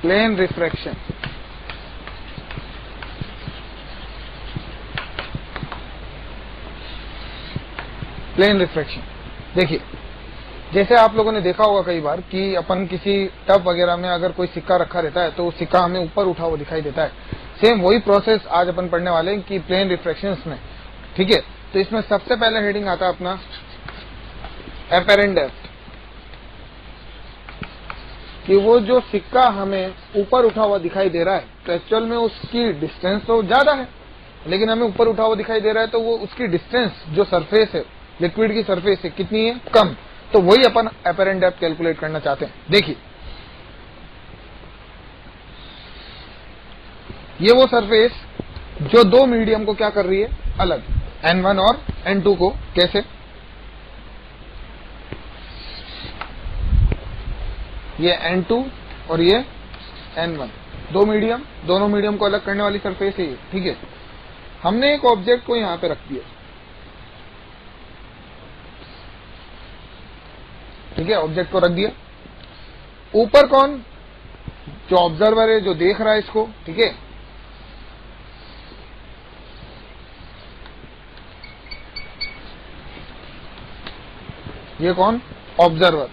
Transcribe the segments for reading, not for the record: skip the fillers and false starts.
Plane refraction. Plane refraction देखिए, जैसे आप लोगों ने देखा होगा कई बार कि अपन किसी टब वगैरह में अगर कोई सिक्का रखा रहता है तो वो सिक्का हमें ऊपर उठा हुआ दिखाई देता है। सेम वही प्रोसेस आज अपन पढ़ने वाले हैं कि प्लेन रिफ्रैक्शंस में, ठीक है। तो इसमें सबसे पहले हेडिंग आता है अपना एपेरेंट डेप्थ, कि वो जो सिक्का हमें ऊपर उठा हुआ दिखाई दे रहा है तो एक्चुअल में उसकी डिस्टेंस तो ज्यादा है, लेकिन हमें ऊपर उठा हुआ दिखाई दे रहा है तो वो उसकी डिस्टेंस जो सरफेस है, लिक्विड की सरफेस है, कितनी है? कम। तो वही अपन एपेरेंट डेप्थ कैलकुलेट करना चाहते हैं। देखिए, ये वो सरफेस जो दो मीडियम को क्या कर रही है? अलग, N1 और N2 को। कैसे? ये N2 और ये N1, दो मीडियम, दोनों मीडियम को अलग करने वाली सरफेस है ये, ठीक है। हमने एक ऑब्जेक्ट को यहां पे रख दिया, ठीक है, ऑब्जेक्ट को रख दिया। ऊपर कौन? जो ऑब्जर्वर है, जो देख रहा है इसको, ठीक है। ये कौन? ऑब्जर्वर।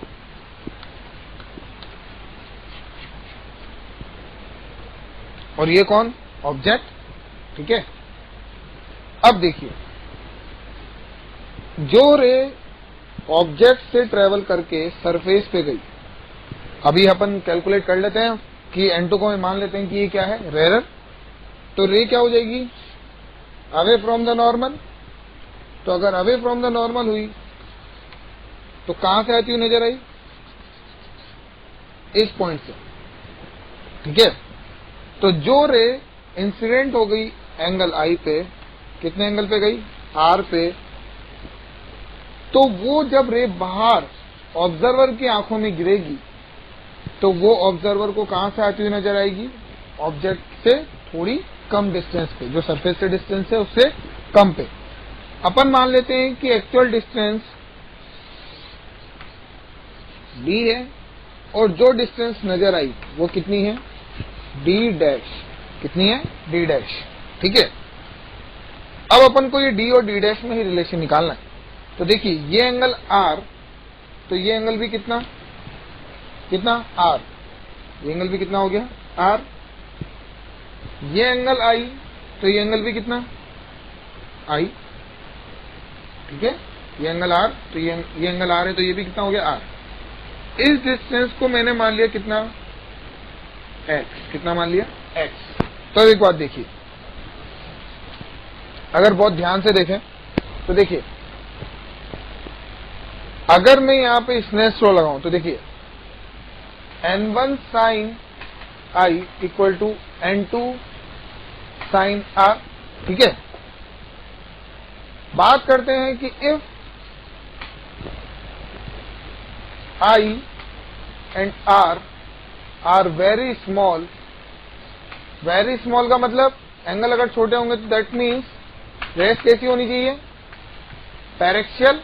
और ये कौन? ऑब्जेक्ट, ठीक है। अब देखिए, जो रे ऑब्जेक्ट से ट्रेवल करके सरफेस पे गई, अभी अपन कैलकुलेट कर लेते हैं कि N2 को मान लेते हैं कि ये क्या है? रेयर। तो रे क्या हो जाएगी? Away from the normal. तो अगर अवे फ्रॉम द नॉर्मल हुई तो कहां से आती हुई नजर आई? इस पॉइंट से, ठीक है। तो जो रे इंसिडेंट हो गई एंगल I पे, कितने एंगल पे गई? R पे। तो वो जब रे बाहर ऑब्जर्वर की आंखों में गिरेगी तो वो ऑब्जर्वर को कहां से आती हुई नजर आएगी? ऑब्जेक्ट से थोड़ी कम डिस्टेंस पे, जो सरफेस से डिस्टेंस है उससे कम पे। अपन मान लेते हैं कि एक्चुअल डिस्टेंस d है और जो डिस्टेंस नजर आई वो कितनी है? d dash. कितनी है? d डैश, ठीक है। अब अपन को ये d और d डैश में ही रिलेशन निकालना है। तो देखिए, ये एंगल R, तो ये एंगल भी कितना? कितना? R। ये एंगल भी कितना हो गया? R। ये एंगल I, तो ये एंगल भी कितना? I, ठीक है। ये एंगल R, तो ये एंगल R है, तो ये भी कितना हो गया? R। इस डिस्टेंस को मैंने मान लिया कितना? X। कितना मान लिया? X। तो एक बात देखिए, अगर बहुत ध्यान से देखें तो देखिए, अगर मैं यहां पे स्नेल्स लॉ लगाऊं तो देखिए, N1 sine I equal to N2 sine R, ठीक है। बात करते हैं कि if I and R are very small का मतलब एंगल अगर छोटे होंगे तो दैट मीन्स रेस कैसी होनी चाहिए? Paraxial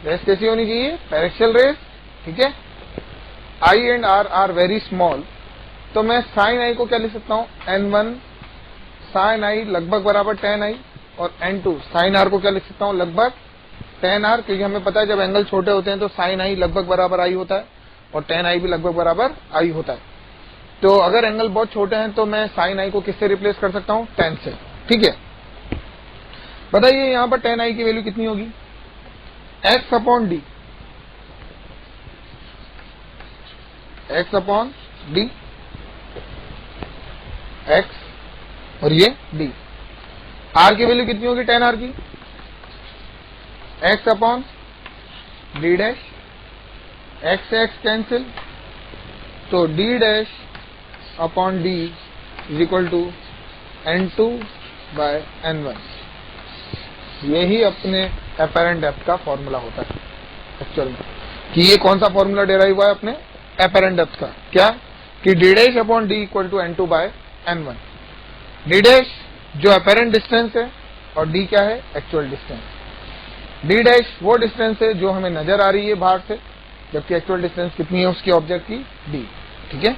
rays. कैसी होनी चाहिए? पैरेक्शियल रेस, ठीक है। I and R are very small, तो मैं साइन I को क्या लिख सकता हूं? N1 साइन I लगभग बराबर tan I, और N2 साइन R को क्या लिख सकता हूं? लगभग tan R, क्योंकि हमें पता है जब एंगल छोटे होते हैं तो साइन I लगभग बराबर I होता है और tan I भी लगभग बराबर I होता है। तो अगर एंगल बहुत छोटे हैं तो मैं साइन I को किससे रिप्लेस कर सकता हूं? tan से, ठीक है। बताइए यहां पर tan I की वैल्यू कितनी होगी? x upon D, x upon D, x और ये d। r की वैल्यू कितनी होगी tan r की? x upon d dash, x से x कैंसिल, तो d dash upon d is equal to N2 by N1। यही अपने एपेरेंट डेप्थ का फॉर्मूला होता है एक्चुअल में। कि ये कौन सा फॉर्मूला डेराइव हुआ है अपने एपेरेंट डेप्थ का? क्या? कि d dash upon d equal to N2 by N1। d dash जो एपेरेंट डिस्टेंस है और d क्या है? Actual distance. d डैश वो डिस्टेंस है जो हमें नजर आ रही है बाहर से, जबकि एक्चुअल डिस्टेंस कितनी है उसकी ऑब्जेक्ट की? d, ठीक है।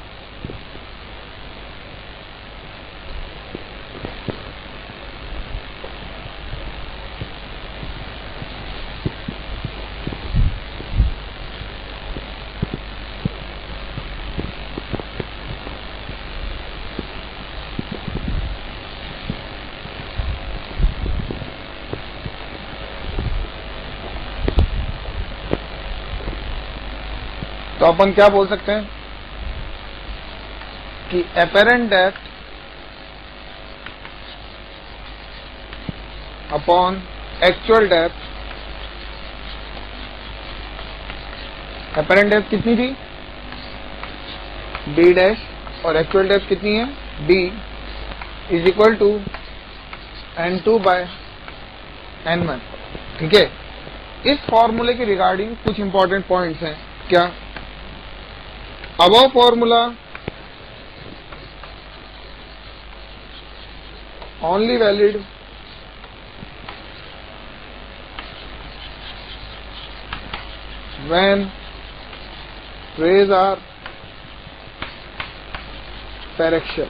तो अपन क्या बोल सकते हैं कि apparent depth upon actual depth, apparent depth कितनी थी d डैश और एक्चुअल डेप्थ कितनी है d is equal to n2 by n1। ठीक है, इस फॉर्मूले के रिगार्डिंग कुछ इंपॉर्टेंट पॉइंट्स हैं। क्या? Above formula only valid when rays are paraxial।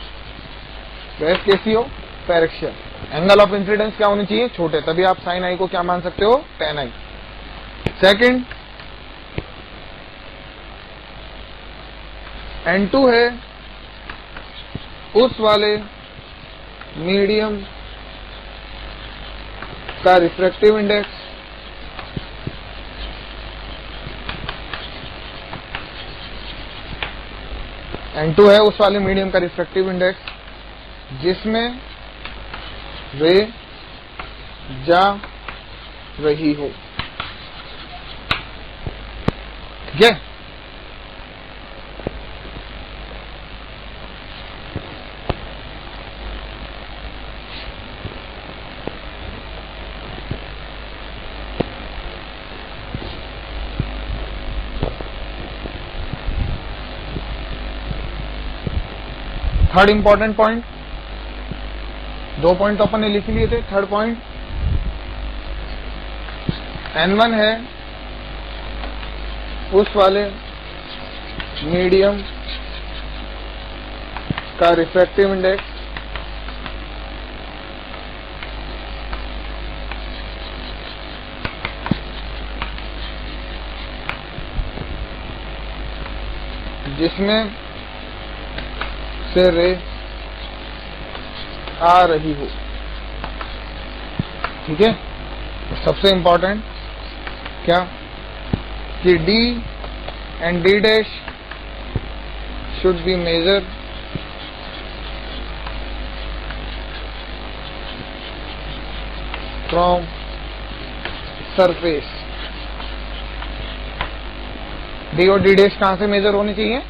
Rays कैसी हो? पैरेक्शियल। एंगल ऑफ इंसिडेंस क्या होनी चाहिए? छोटे, तभी आप साइन आई को क्या मान सकते हो? Ten I. सेकंड, N2 है उस वाले मीडियम का रिफ्रैक्टिव इंडेक्स N2 है उस वाले मीडियम का रिफ्रैक्टिव इंडेक्स जिसमें रे जा रही हो। ठीक है, थर्ड इंपॉर्टेंट पॉइंट, दो पॉइंट तो अपन ने लिख लिए थे। थर्ड पॉइंट, N1 है उस वाले मीडियम का रिफ्रैक्टिव इंडेक्स जिसमें से रे आ रही हो। ठीक है, सबसे इंपॉर्टेंट क्या कि D and D dash should be measured from surface। D और D dash कहां से मेजर होनी चाहिए?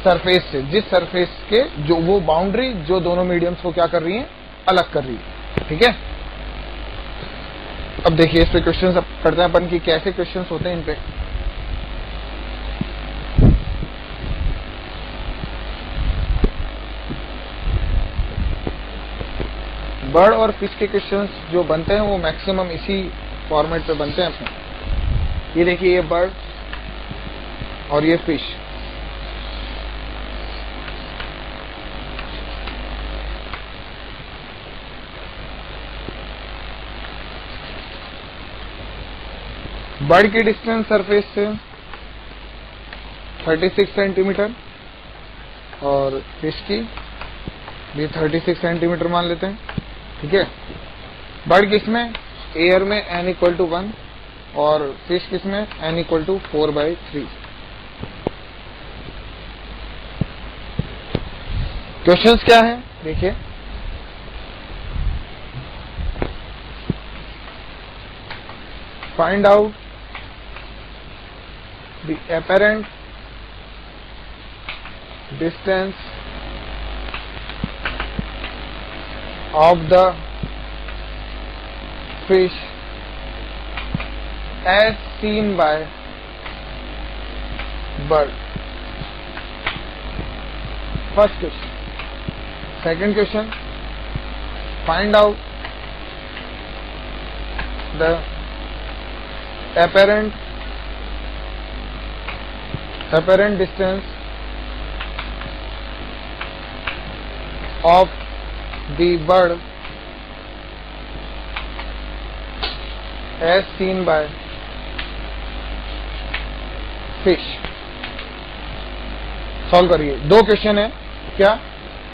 सरफेस से, जिस सरफेस के जो वो बाउंड्री जो दोनों मीडियम्स को क्या कर रही है? अलग कर रही है। ठीक है, अब देखिए इस पे क्वेश्चंस अब करते हैं अपन की कैसे क्वेश्चंस होते हैं इन पे। बर्ड और फिश के क्वेश्चंस जो बनते हैं वो मैक्सिमम इसी फॉर्मेट पे बनते हैं अपने। ये देखिए, ये बर्ड और ये फिश। बर्ड की डिस्टेंस सरफेस से 36 सेंटीमीटर और फिश की भी 36 सेंटीमीटर मान लेते हैं। ठीक है, बर्ड किसमें? एयर में n=1 और फिश किसमें? n=4/3। क्वेश्चंस क्या है देखिए, find out the apparent distance of the fish as seen by bird। First question. Second question, find out the apparent distance of the bird as seen by fish। Solve करिए। दो question है। क्या?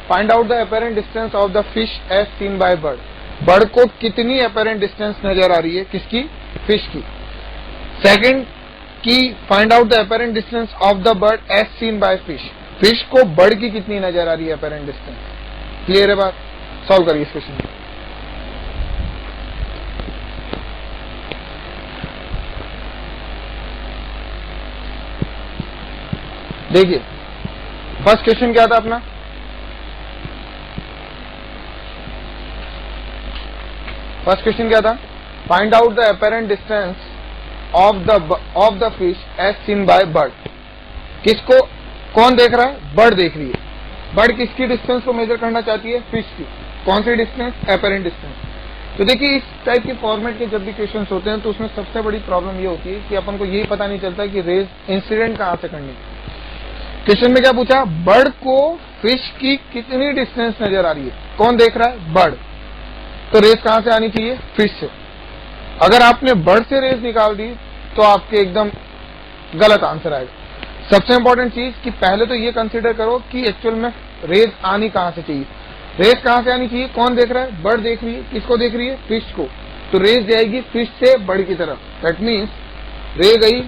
Find out the apparent distance of the fish as seen by bird. Bird को कितनी apparent distance नजर आ रही है? किसकी? फिश की। सेकंड, कि find out the apparent distance of the bird as seen by fish. Fish को बर्ड की कितनी नजर आ रही है अपेरेंट डिस्टेंस। क्लियर है बात। सॉल्व करिए इस क्वेश्चन को। देखिए फर्स्ट क्वेश्चन क्या था अपना, फर्स्ट क्वेश्चन क्या था, find out the apparent distance of the fish as seen by bird. किसको कौन देख रहा है, बर्ड देख रही है। बर्ड किसकी डिस्टेंस को मेजर करना चाहती है, फिश की। कौन सी डिस्टेंस, अपेरेंट डिस्टेंस। तो देखिए इस टाइप के फॉर्मेट के जब भी क्वेश्चन होते हैं तो उसमें सबसे बड़ी प्रॉब्लम ये होती है कि अपन को यही पता नहीं चलता कि रेज इंसिडेंट कहां से करनी। क्वेश्चन में क्या पूछा, बर्ड को फिश की कितनी डिस्टेंस नजर आ रही है। कौन देख रहा है, बर्ड। तो रेस कहां से आनी चाहिए, फिश से। अगर आपने बर्ड से रेस निकाल दी तो आपके एकदम गलत आंसर आएगा। सबसे इंपॉर्टेंट चीज कि पहले तो ये कंसीडर करो कि एक्चुअल में रेस आनी कहां से चाहिए। रेस कहां से आनी चाहिए, कौन देख रहा है, बर्ड देख रही है। किसको देख रही है, फिश को। तो रेस जाएगी फिश से बर्ड की तरफ। दैट मीन्स रे गई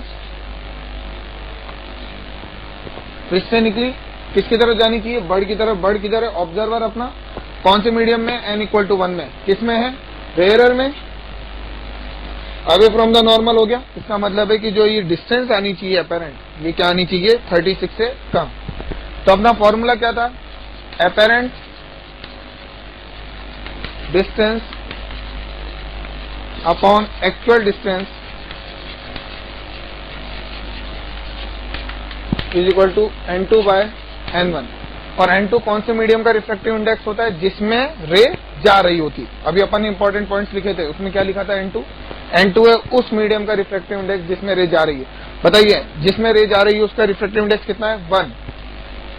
फिश से निकली, किसकी तरफ जानी चाहिए, बर्ड की तरफ। बर्ड किधर है, ऑब्जर्वर अपना कौन से मीडियम में, n=1 में। किसमें है, रेयरर में। अवे फ्रॉम द नॉर्मल हो गया। इसका मतलब है कि जो ये डिस्टेंस आनी चाहिए अपेरेंट, ये क्या आनी चाहिए, 36 से कम। तो अपना फॉर्मूला क्या था, apparent distance upon actual distance is equal to n2/n1। और n2 कौन से मीडियम का रिफ्रैक्टिव इंडेक्स होता है, जिसमें रे जा रही होती। अभी अपन ने इंपॉर्टेंट पॉइंट्स लिखे थे, उसमें क्या लिखा था, n2 है उस मीडियम का रिफ्रैक्टिव इंडेक्स जिसमें रे जा रही है। बताइए जिसमें रे जा रही है उसका रिफ्रैक्टिव इंडेक्स कितना है, 1।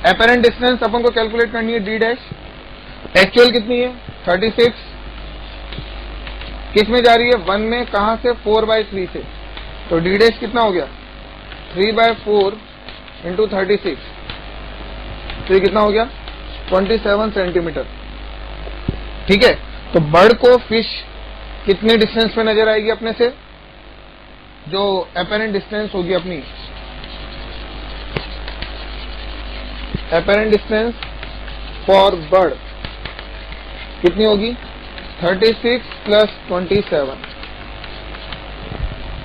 अपेरेंट डिस्टेंस अपन को कैलकुलेट करनी है d'। एक्चुअल कितनी है, 36। किस में जा रही है, 1 में। कहां से, 4/3 से। तो d' कितना हो गया, 3/4 इंटू 36। तो ये कितना हो गया, 27 सेंटीमीटर। ठीक है। तो बर्ड को फिश कितने डिस्टेंस पे नजर आएगी अपने से, जो अपेरेंट डिस्टेंस होगी अपनी, अपेरेंट डिस्टेंस फॉर बर्ड कितनी होगी, 36 प्लस 27।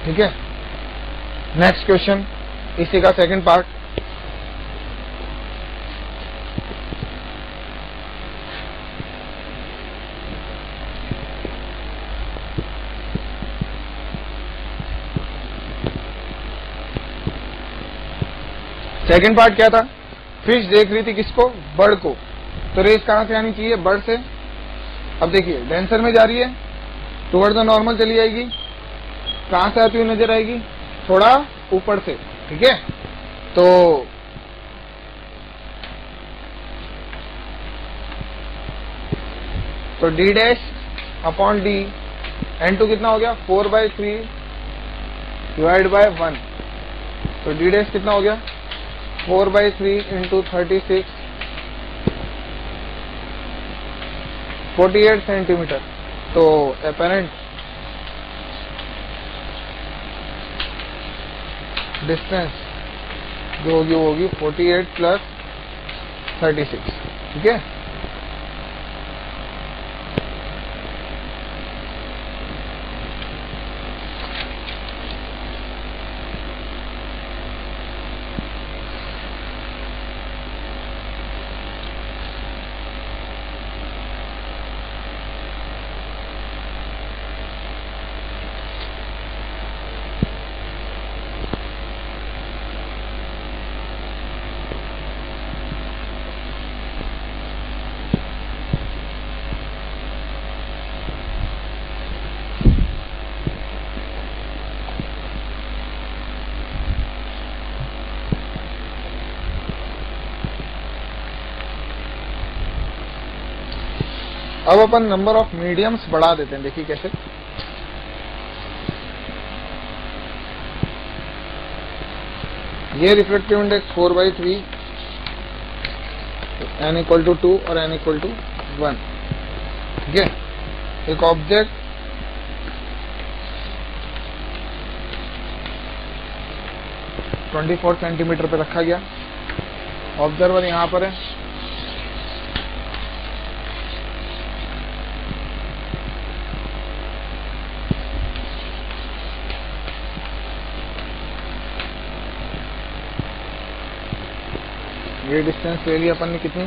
ठीक है। नेक्स्ट क्वेश्चन, इसी का सेकंड पार्ट। सेकेंड पार्ट क्या था, फिश देख रही थी किसको, बर्ड को। तो रेस कहां से आनी चाहिए, बर्ड से। अब देखिए डेंसर में जा रही है, टुवर्ड द नॉर्मल चली जाएगी। कहां से आती हुई नजर आएगी, थोड़ा ऊपर से। ठीक है। तो d' अपॉन d, n2 कितना हो गया, 4/3 डिवाइड बाय 1। तो d' कितना हो गया, 4/3 इंटू 36, 48 सेंटीमीटर। तो अपेरेंट डिस्टेंस जो होगी वो होगी 48 प्लस 36। ठीक है। अब अपन नंबर ऑफ मीडियम्स बढ़ा देते हैं। देखिए कैसे, ये रिफ्रैक्टिव इंडेक्स 4/3, n=2 और n=1। ठीक है। एक ऑब्जेक्ट 24 सेंटीमीटर पे रखा गया। ऑब्जर्वर यहाँ पर है, ये डिस्टेंस ले लिया अपन ने कितनी,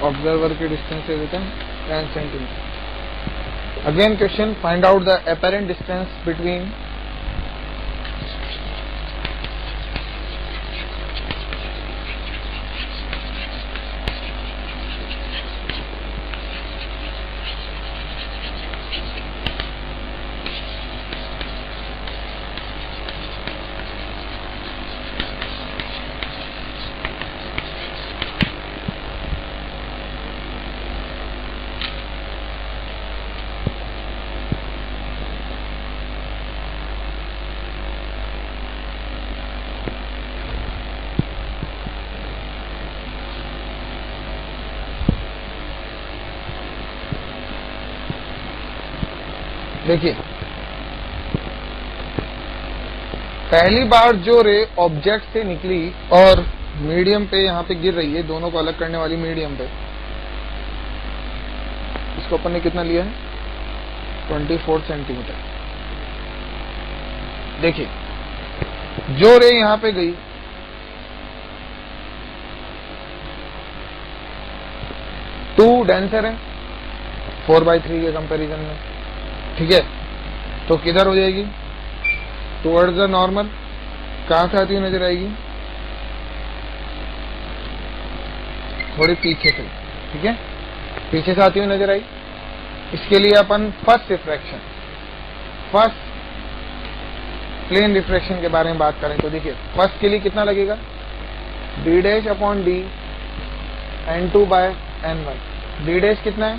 ऑब्जर्वर की डिस्टेंस है 10 centimetre. Again question, find out the apparent distance between देखिए, पहली बार जो रे ऑब्जेक्ट से निकली और मीडियम पे यहाँ पे गिर रही है, दोनों को अलग करने वाली मीडियम पे, इसको अपन ने कितना लिया है 24 सेंटीमीटर। देखिए, जो रे यहाँ पे गई, टू डेंसर है 4/3 के कंपैरिजन में, ठीक है, तो किधर हो जाएगी, टुवर्ड्स द नॉर्मल। कहां से आती हुई नजर आएगी, थोड़ी पीछे से, ठीक है, पीछे से आती हुई नजर आई। इसके लिए अपन first refraction, first plane refraction के बारे में बात करें तो देखिए, फर्स्ट के लिए कितना लगेगा, d'/d n2/n1। d' कितना है,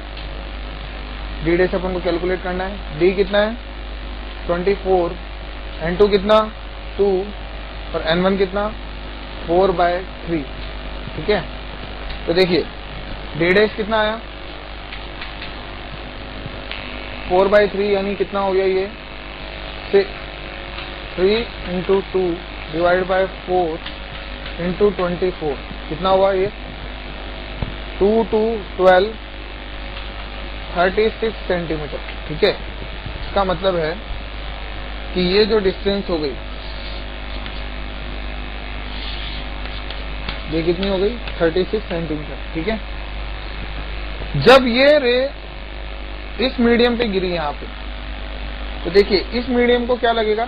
d' अपन को कैलकुलेट करना है, d कितना है 24, n2 कितना 2 और n1 कितना 4/3, ठीक है। तो देखिए, d' कितना आया 4/3, यानी कितना हो गया ये 3 × 2 / 4 × 24, कितना हुआ ये 2 2 12 36 सेंटीमीटर, ठीक है। इसका मतलब है कि ये जो डिस्टेंस हो गई, ये कितनी हो गई 36 सेंटीमीटर, ठीक है। जब ये रे इस मीडियम पे गिरी यहाँ पे, तो देखिए इस मीडियम को क्या लगेगा,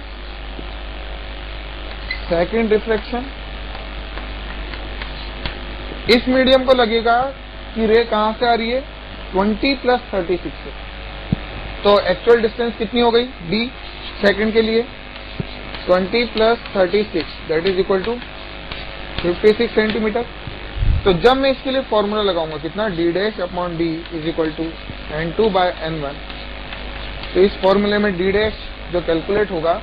सेकंड रिफ्लेक्शन। इस मीडियम को लगेगा कि रे कहां से आ रही है 20 + 36 से, तो एक्चुअल डिस्टेंस कितनी हो गई d सेकंड के लिए 20 + 36 that is equal to 56 centimetre. तो जब मैं इसके लिए फॉर्मूला लगाऊंगा कितना, d' d is equal to n2/n1, तो इस फॉर्मूले में d' जो कैलकुलेट होगा,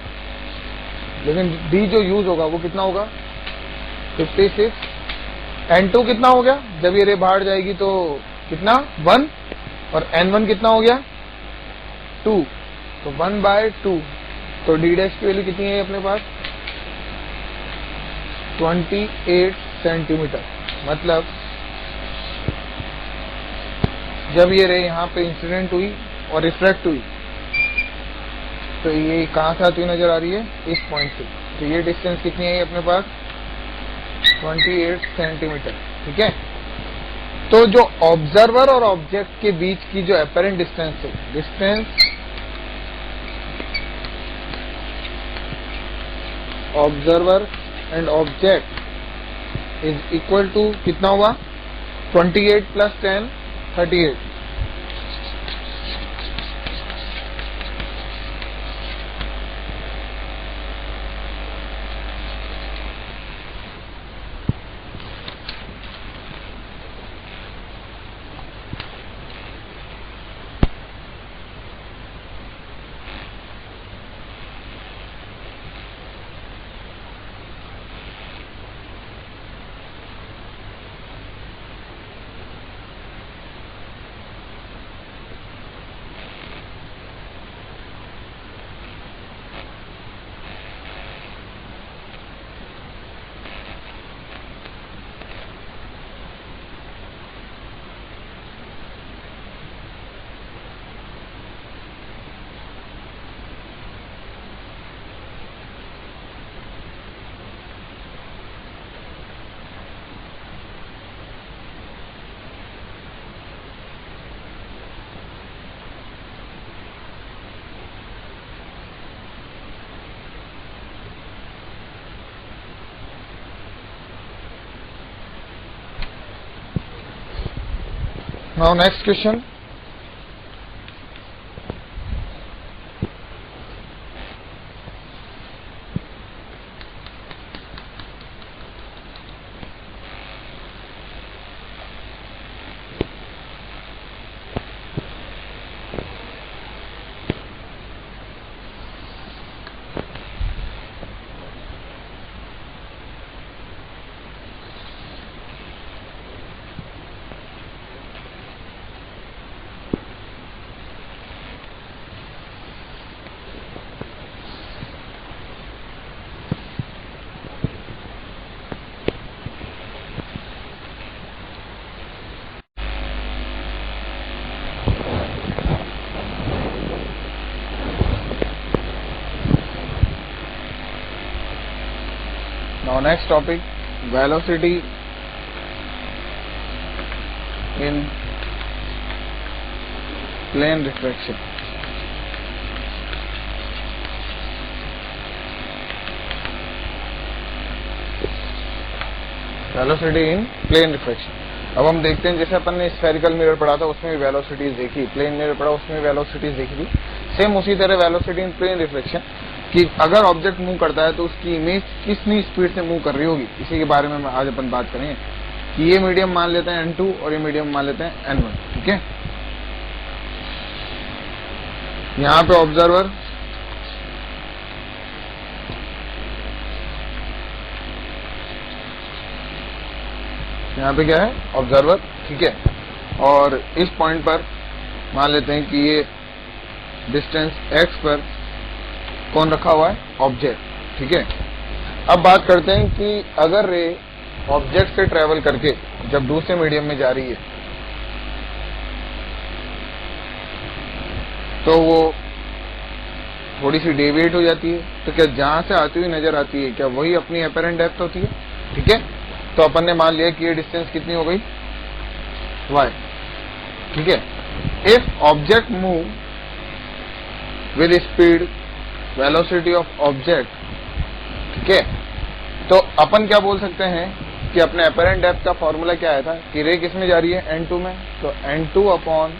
लेकिन d जो यूज होगा वो कितना होगा 56, n2 कितना हो गया, जब ये रे बाहर जाएगी तो कितना 1, और n1 कितना हो गया 2, तो 1/2, तो d' की वैल्यू कितनी है अपने पास 28 सेंटीमीटर। मतलब जब ये रे यहाँ पे इंसिडेंट हुई और रिफ्रैक्ट हुई, तो ये कहां से आती हुई नजर आ रही है, इस पॉइंट से, तो ये डिस्टेंस कितनी है अपने पास 28 सेंटीमीटर, ठीक है। तो जो ऑब्जर्वर और ऑब्जेक्ट के बीच की जो अपेरेंट डिस्टेंस है, distance observer and object is equal to कितना हुआ 28 + 10 38। Now next question, now next topic, velocity in plane refraction. Velocity in plane refraction. अब हम देखते हैं, जैसे अपन ने स्फेरिकल मिरर पढ़ा था उसमें भी वेलोसिटीज देखी, प्लेन मिरर पढ़ा उसमें भी वेलोसिटीज देखी थी, सेम उसी तरह वेलोसिटी इन प्लेन रिफ्रैक्शन कि अगर ऑब्जेक्ट मूव करता है तो उसकी इमेज कितनी स्पीड से मूव कर रही होगी, इसी के बारे में आज अपन बात करेंगे कि ये मीडियम मान लेते हैं n2 और ये मीडियम मान लेते हैं n1, ठीक है। यहाँ पे ऑब्जर्वर यहाँ पे क्या है, ऑब्जर्वर, ठीक है, और इस पॉइंट पर मान लेते हैं कि ये डिस्टेंस x पर कौन रखा हुआ है, ऑब्जेक्ट, ठीक है। अब बात करते हैं कि अगर रे ऑब्जेक्ट से ट्रेवल करके जब दूसरे मीडियम में जा रही है तो वो थोड़ी सी डेविएट हो जाती है, तो क्या जहां से आती हुई नजर आती है क्या वही अपनी अपेरेंट डेप्थ होती है, ठीक है। तो अपन ने मान लिया कि ये डिस्टेंस कितनी हो गई, y, ठीक है। If object move with speed velocity of object, ठीक है, तो अपन क्या बोल सकते हैं कि अपने अपेरेंट डेप्थ का फॉर्मूला क्या आया था कि रे किस में जा रही है, n2 में, तो n2 upon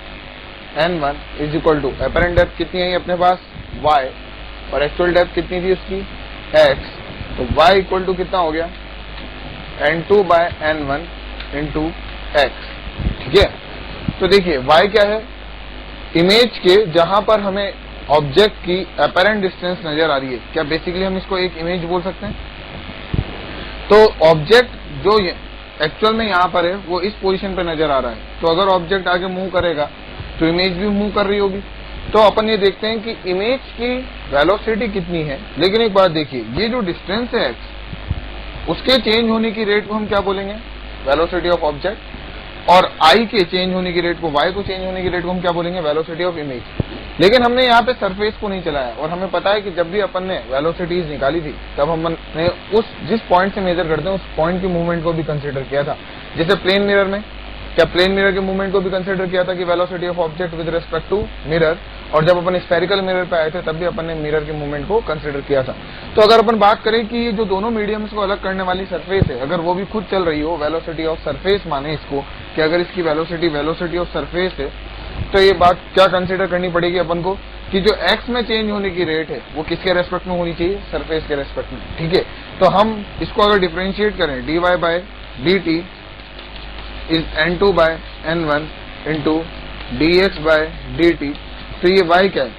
n1 is equal to apparent depth कितनी है अपने पास, y, और एक्चुअल डेप्थ कितनी थी उसकी, x, तो y इक्वल टू कितना हो गया, n2 by n1 into x, ठीक है। तो देखिए y क्या है, इमेज के जहां पर हमें ऑब्जेक्ट की अपेरेंट डिस्टेंस नजर आ रही है, क्या बेसिकली हम इसको एक इमेज बोल सकते हैं। तो ऑब्जेक्ट जो एक्चुअल में यहाँ पर है वो इस पोजीशन पे नजर आ रहा है, तो अगर ऑब्जेक्ट आगे मूव करेगा तो इमेज भी मूव कर रही होगी। तो अपन ये देखते हैं कि इमेज की वेलोसिटी कितनी है, लेकिन एक बात देखिए, ये जो डिस्टेंस है x, उसके चेंज होने की रेट को हम क्या बोलेंगे, वेलोसिटी ऑफ ऑब्जेक्ट, और आई के चेंज होने की रेट को, वाई को चेंज होने की रेट को हम क्या बोलेंगे, वेलोसिटी ऑफ इमेज। लेकिन हमने यहाँ पे सरफेस को नहीं चलाया, और हमें पता है कि जब भी अपन ने वेलोसिटीज निकाली थी तब हमने उस जिस पॉइंट से मेजर करते हैं उस पॉइंट की मूवमेंट को भी कंसिडर किया था। जैसे प्लेन मिरर में क्या प्लेन मिरर के मूवमेंट को भी कंसिडर किया था कि velocity of object with respect to mirror, और जब अपन स्फेरिकल मिरर पे आए थे तब भी अपन ने मिरर के मूवमेंट को कंसिडर किया था। तो अगर अपन बात करें कि ये जो दोनों मीडियम्स को अलग करने वाली सरफेस है, अगर वो भी खुद चल रही हो, वेलोसिटी ऑफ सरफेस माने इसको कि अगर इसकी वेलोसिटी ऑफ सरफेस है, तो ये बात क्या कंसिडर करनी पड़ेगी अपन को कि जो x में चेंज होने की रेट है वो किसके रेस्पेक्ट में होनी चाहिए, सरफेस के रेस्पेक्ट में, ठीक है। तो हम इसको अगर डिफरेंशिएट करें, dy बाय dt इज n2 by n1 into dx by dt, तो ये y क्या है,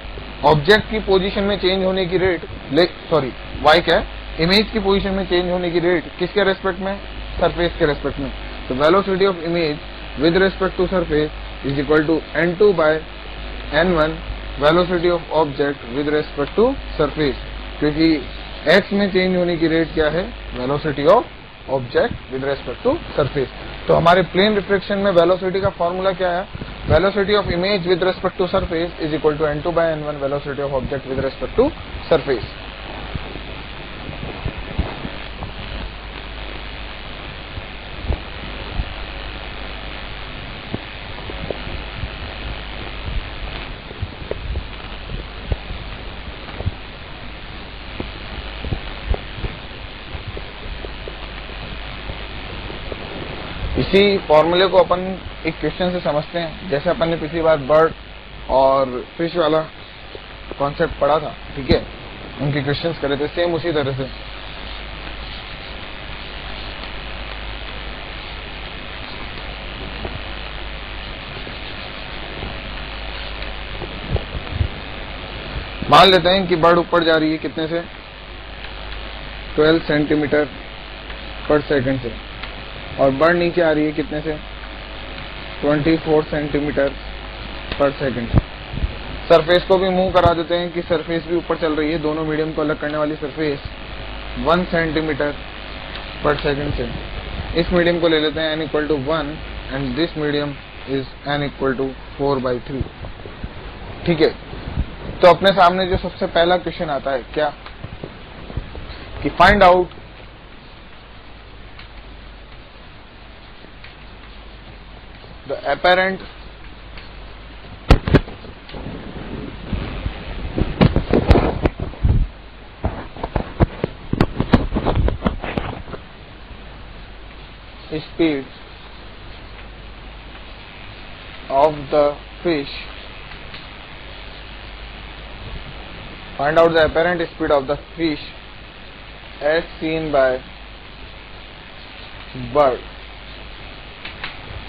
ऑब्जेक्ट की पोजीशन में चेंज होने की रेट, y क्या है, इमेज की पोजीशन में चेंज होने की रेट किसके रेस्पेक्ट में, सरफेस के रेस्पेक्ट में। तो velocity of image with respect to surface is equal to n2 by n1 velocity of object with respect to surface, क्योंकि x में चेंज होने की रेट क्या है, velocity of object with respect to surface. तो हमारे प्लेन रिफ्लेक्शन में velocity का फॉर्मूला क्या है, velocity of image with respect to surface is equal to n2 by n1 velocity of object with respect to surface. इसी फॉर्मूले को अपन एक क्वेश्चन से समझते हैं। जैसे अपन ने पिछली बार बर्ड और फिश वाला कॉन्सेप्ट पढ़ा था, ठीक है, उनके क्वेश्चंस करे थे, सेम उसी तरह से मान लेते हैं कि बर्ड ऊपर जा रही है कितने से, 12 सेंटीमीटर पर सेकंड से, और बर्ड नीचे आ रही है कितने से, 24 सेंटीमीटर पर सेकंड से। सरफेस को भी मूव करा देते हैं कि सरफेस भी ऊपर चल रही है, दोनों मीडियम को अलग करने वाली सरफेस 1 सेंटीमीटर पर सेकंड से। इस मीडियम को ले लेते हैं n = 1 and this medium is n = 4/3, ठीक है। तो अपने सामने जो सबसे पहला क्वेश्चन आता है क्या, कि find out the apparent speed of the fish. Find out the apparent speed of the fish as seen by bird,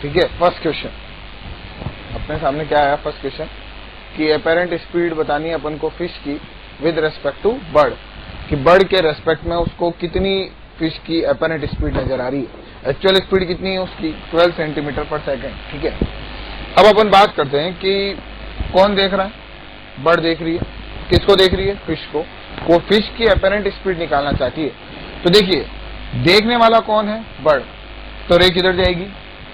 ठीक है। फर्स्ट क्वेश्चन अपने सामने क्या आया, फर्स्ट क्वेश्चन कि अपेरेंट स्पीड बतानी है अपन को फिश की विद रेस्पेक्ट टू बर्ड, कि बर्ड के रेस्पेक्ट में उसको कितनी फिश की अपेरेंट स्पीड नजर आ रही है। एक्चुअल स्पीड कितनी है उसकी, 12 सेंटीमीटर पर सेकंड, ठीक है। अब अपन बात करते हैं कि कौन देख रहा है, बर्ड देख रही है, किसको देख रही है, फिश को। वो फिश की अपेरेंट स्पीड निकालना चाहती है। तो देखिए देखने वाला कौन है, बर्ड, तो रे किधर जाएगी,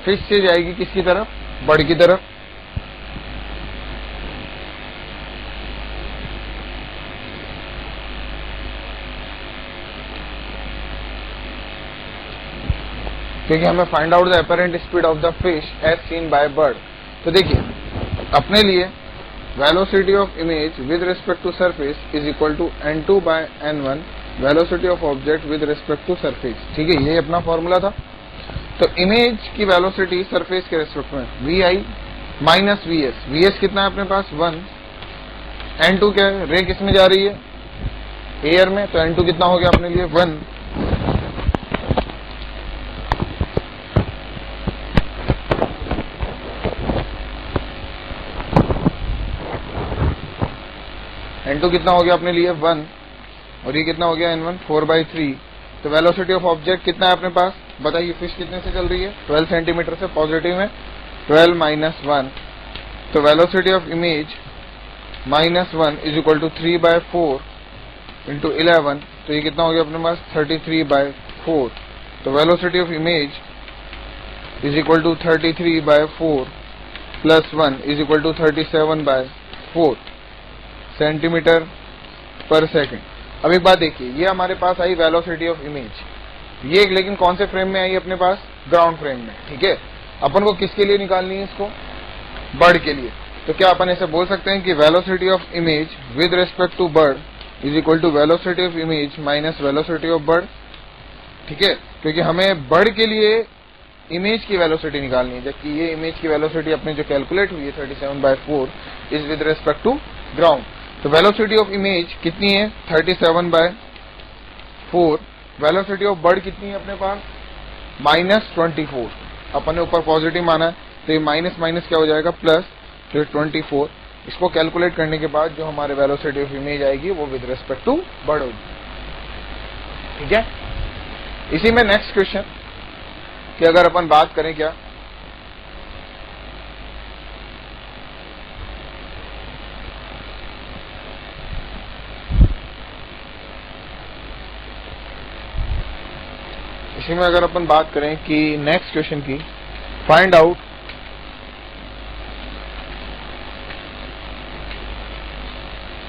फिश से जाएगी किसकी तरफ, बर्ड की तरफ। क्योंकि हमें find out the apparent speed of the fish as seen by bird. तो देखिए अपने लिए velocity of image with respect to surface is equal to n2/n1 velocity of object with respect to surface, ठीक है, ये अपना फॉर्मूला था। तो इमेज की वेलोसिटी सरफेस के रिस्पेक्ट में vi माइनस vs, vs कितना है अपने पास 1, n2 क्या है, रे किस में जा रही है, एयर में, तो n2 कितना हो गया अपने लिए 1। n2 कितना हो गया अपने लिए 1, और ये कितना हो गया n1 4/3। तो वेलोसिटी ऑफ ऑब्जेक्ट कितना है अपने पास, बताइए, फिश कितने से चल रही है, 12 सेंटीमीटर से, पॉजिटिव में 12 - 1, तो velocity of image -1 is equal to 3/4 into 11, तो ये कितना हो गया अपने पास 33/4। तो velocity of image is equal to 33/4 plus 1 is equal to 37/4 centimetre पर सेकंड। अब एक बात देखिए, ये हमारे पास आई वेलोसिटी ऑफ इमेज, ये लेकिन कौन से फ्रेम में आई अपने पास, ग्राउंड फ्रेम में, ठीक है। अपन को किसके लिए निकालनी है इसको, बर्ड के लिए। तो क्या अपन ऐसे बोल सकते हैं कि velocity of image with respect to bird is equal to velocity of image minus velocity of bird, ठीक है, क्योंकि हमें बर्ड के लिए इमेज की वेलोसिटी निकालनी है, जबकि ये इमेज की वेलोसिटी अपने जो कैलकुलेट हुई है 37/4 is with respect to ground. तो वेलोसिटी ऑफ इमेज कितनी है 37/4, वेलोसिटी ऑफ बर्ड कितनी है अपने पास -24, अपन ने ऊपर पॉजिटिव माना है, तो ये माइनस माइनस क्या हो जाएगा प्लस, तो 24। इसको कैलकुलेट करने के बाद जो हमारे वेलोसिटी ऑफ इमेज आएगी वो विद रिस्पेक्ट टू बर्ड होगी, ठीक है। इसी में नेक्स्ट क्वेश्चन कि अगर अपन बात करें क्या, इसी में अगर अपन बात करें कि नेक्स्ट क्वेश्चन की, find out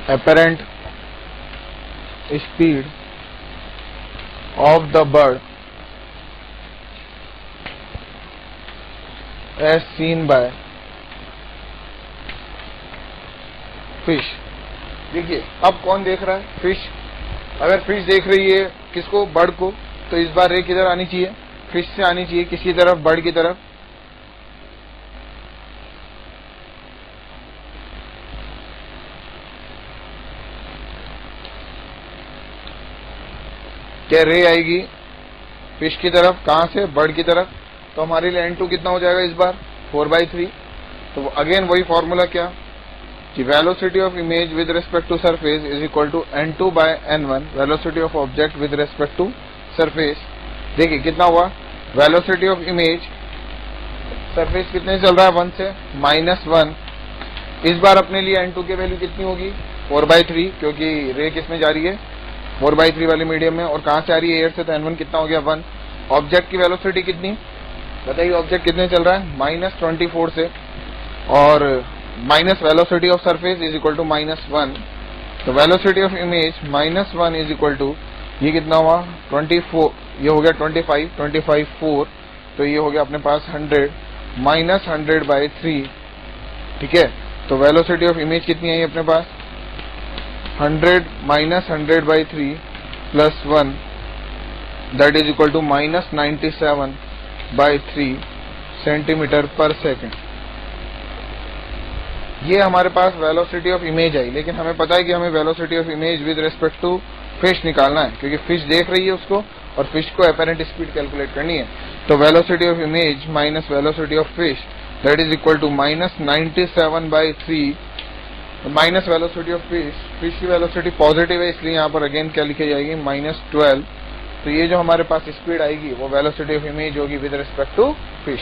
apparent speed of the bird as seen by fish। देखिए अब कौन देख रहा है, फिश। अगर फिश देख रही है किसको, बर्ड को, तो इस बार रे किधर आनी चाहिए, फिश से आनी चाहिए, किसकी तरफ, बर्ड की तरफ। क्या रे आएगी फिश की तरफ, कहां से, बर्ड की तरफ, तो हमारे लिए n2 कितना हो जाएगा इस बार 4/3। तो अगेन वही फॉर्मूला क्या कि velocity of image with respect to surface is equal to n2/n1 velocity of object with respect to surface. देखिए कितना हुआ, वेलोसिटी ऑफ इमेज सरफेस कितने चल रहा है 1 से -1। इस बार अपने लिए n2 की वैल्यू कितनी होगी 4/3, क्योंकि रे किस में जा रही है 4/3 वाले मीडियम में, और कहां से आ रही है एयर से, तो n1 कितना हो गया 1। ऑब्जेक्ट की वेलोसिटी कितनी बताइए, ऑब्जेक्ट कितने चल रहा है -24 से, और minus velocity of surface is equal to -1। तो velocity of image -1 is equal to ये कितना हुआ 24, ये हो गया 25 4, तो ये हो गया अपने पास 100 -100/3। ठीक है, तो वेलोसिटी ऑफ इमेज कितनी आई अपने पास 100 -100/3 + 1 that is equal to -97/3 centimetre पर सेकेंड। ये हमारे पास वेलोसिटी ऑफ इमेज आई, लेकिन हमें पता है कि हमें velocity of image with respect to fish निकालना है, क्योंकि फिश देख रही है उसको और फिश को एपेरेंट स्पीड कैलकुलेट करनी है। तो velocity of image minus velocity of fish that is equal to -97/3 minus velocity of fish. Fish की वेलोसिटी पॉजिटिव है, इसलिए यहाँ पर अगेन क्या लिखी जाएगी -12। तो ये जो हमारे पास स्पीड आएगी वो वेलोसिटी ऑफ इमेज होगी विद रिस्पेक्ट टू फिश।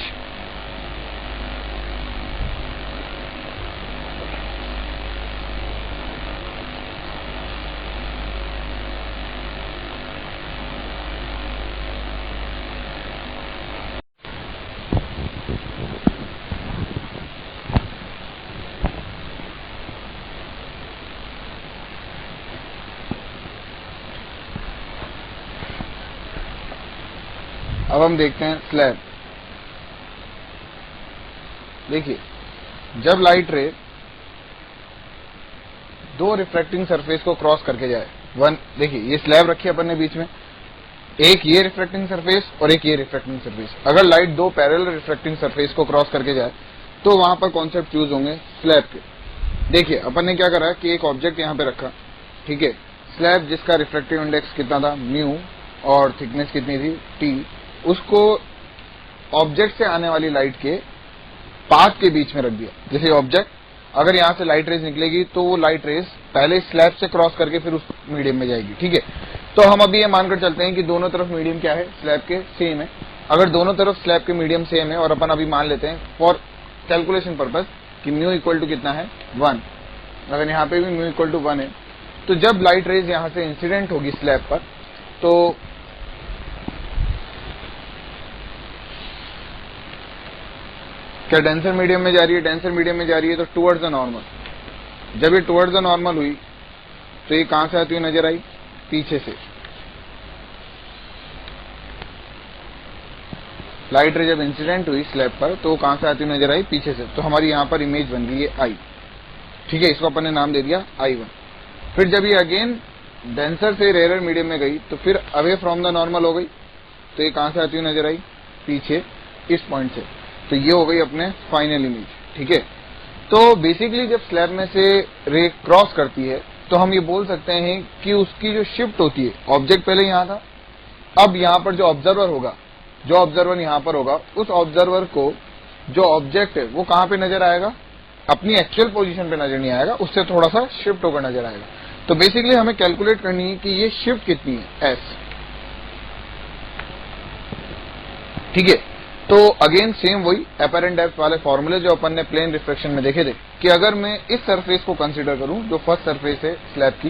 अब हम देखते हैं स्लैब। देखिए जब लाइट रे दो रिफ्रैक्टिंग सरफेस को क्रॉस करके जाए, देखिए ये स्लैब रखी है अपन ने बीच में, एक ये रिफ्रैक्टिंग सरफेस और एक ये रिफ्रैक्टिंग सरफेस। अगर लाइट दो पैरेलल रिफ्रैक्टिंग सरफेस को क्रॉस करके जाए तो वहां पर कॉन्सेप्ट यूज होंगे स्लैब के। देखिए अपन ने क्या करा कि एक ऑब्जेक्ट यहां पे रखा, ठीक है, स्लैब जिसका रिफ्रैक्टिव इंडेक्स कितना था म्यू और थिकनेस कितनी थी टी, उसको ऑब्जेक्ट से आने वाली लाइट के पाथ के बीच में रख दिया। जैसे ऑब्जेक्ट अगर यहां से लाइट रेज निकलेगी तो वो लाइट रेज पहले स्लैब से क्रॉस करके फिर उस मीडियम में जाएगी। ठीक है, तो हम अभी ये मानकर चलते हैं कि दोनों तरफ मीडियम क्या है स्लैब के सेम है। अगर दोनों तरफ स्लैब के मीडियम सेम है और अपन अभी मान लेते हैं फॉर कैलकुलेशन पर्पज कि म्यू इक्वल टू कितना है 1, अगर यहाँ पे भी म्यू इक्वल टू 1 है, तो जब लाइट रेज यहां से इंसिडेंट होगी स्लैब पर, तो क्या डेंसर मीडियम में जा रही है, डेंसर मीडियम में जा रही है तो टुवर्ड्स द नॉर्मल। जब ये टुवर्ड्स द नॉर्मल हुई तो ये कहां से आती हुई नजर आई, पीछे से। लाइट रे जब इंसिडेंट हुई स्लैब पर तो कहां से आती हुई नजर आई, पीछे से। तो हमारी यहां पर इमेज बन गई है आई। ठीक है, इसको अपन ने नाम दे दिया I1। फिर जब ये अगेन डेंसर से रेयर मीडियम में गई तो फिर अवे फ्रॉम द नॉर्मल हो गई, तो ये कहां से आती हुई नजर आई, पीछे इस पॉइंट से। तो ये हो गई अपने फाइनल इमेज। ठीक है, तो बेसिकली जब स्लैब में से रे क्रॉस करती है तो हम ये बोल सकते हैं कि उसकी जो शिफ्ट होती है, ऑब्जेक्ट पहले यहां था, अब यहां पर जो ऑब्जर्वर होगा, जो ऑब्जर्वर यहां पर होगा, उस ऑब्जर्वर को जो ऑब्जेक्ट है वो कहां पे नजर आएगा, अपनी एक्चुअल पोजीशन पे नजर नहीं आएगा, उससे थोड़ा सा शिफ्ट होकर नजर आएगा। तो बेसिकली हमें कैलकुलेट करनी है कि ये शिफ्ट कितनी है एस। ठीक है, तो अगेन सेम वही एपेरेंट डेप्थ वाले फॉर्मूले जो अपन ने प्लेन रिफ्रैक्शन में देखे थे कि अगर मैं इस सरफेस को कंसीडर करूं जो फर्स्ट सरफेस है स्लैब की,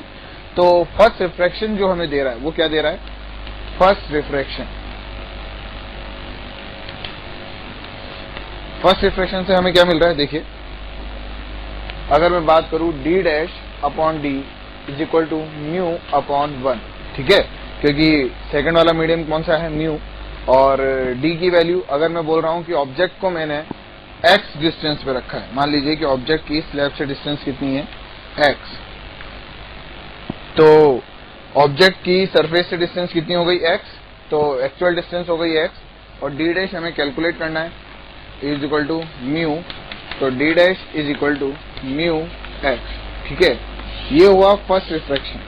तो फर्स्ट रिफ्रैक्शन जो हमें दे रहा है वो क्या दे रहा है, फर्स्ट रिफ्रैक्शन। फर्स्ट रिफ्रैक्शन से हमें क्या मिल रहा है, देखिए अगर मैं बात करूं d'/d इज इक्वल टू μ/1। ठीक है, क्योंकि सेकंड वाला मीडियम कौन सा है म्यू, और d की वैल्यू अगर मैं बोल रहा हूं कि ऑब्जेक्ट को मैंने x डिस्टेंस पे रखा है, मान लीजिए कि ऑब्जेक्ट की स्लैब से डिस्टेंस कितनी है x, तो ऑब्जेक्ट की सरफेस से डिस्टेंस कितनी हो गई x, तो एक्चुअल डिस्टेंस हो गई x, और d' हमें कैलकुलेट करना है इज इक्वल टू म्यू, तो d' is equal to mu x। ठीक है, ये हुआ फर्स्ट रिफ्रैक्शन।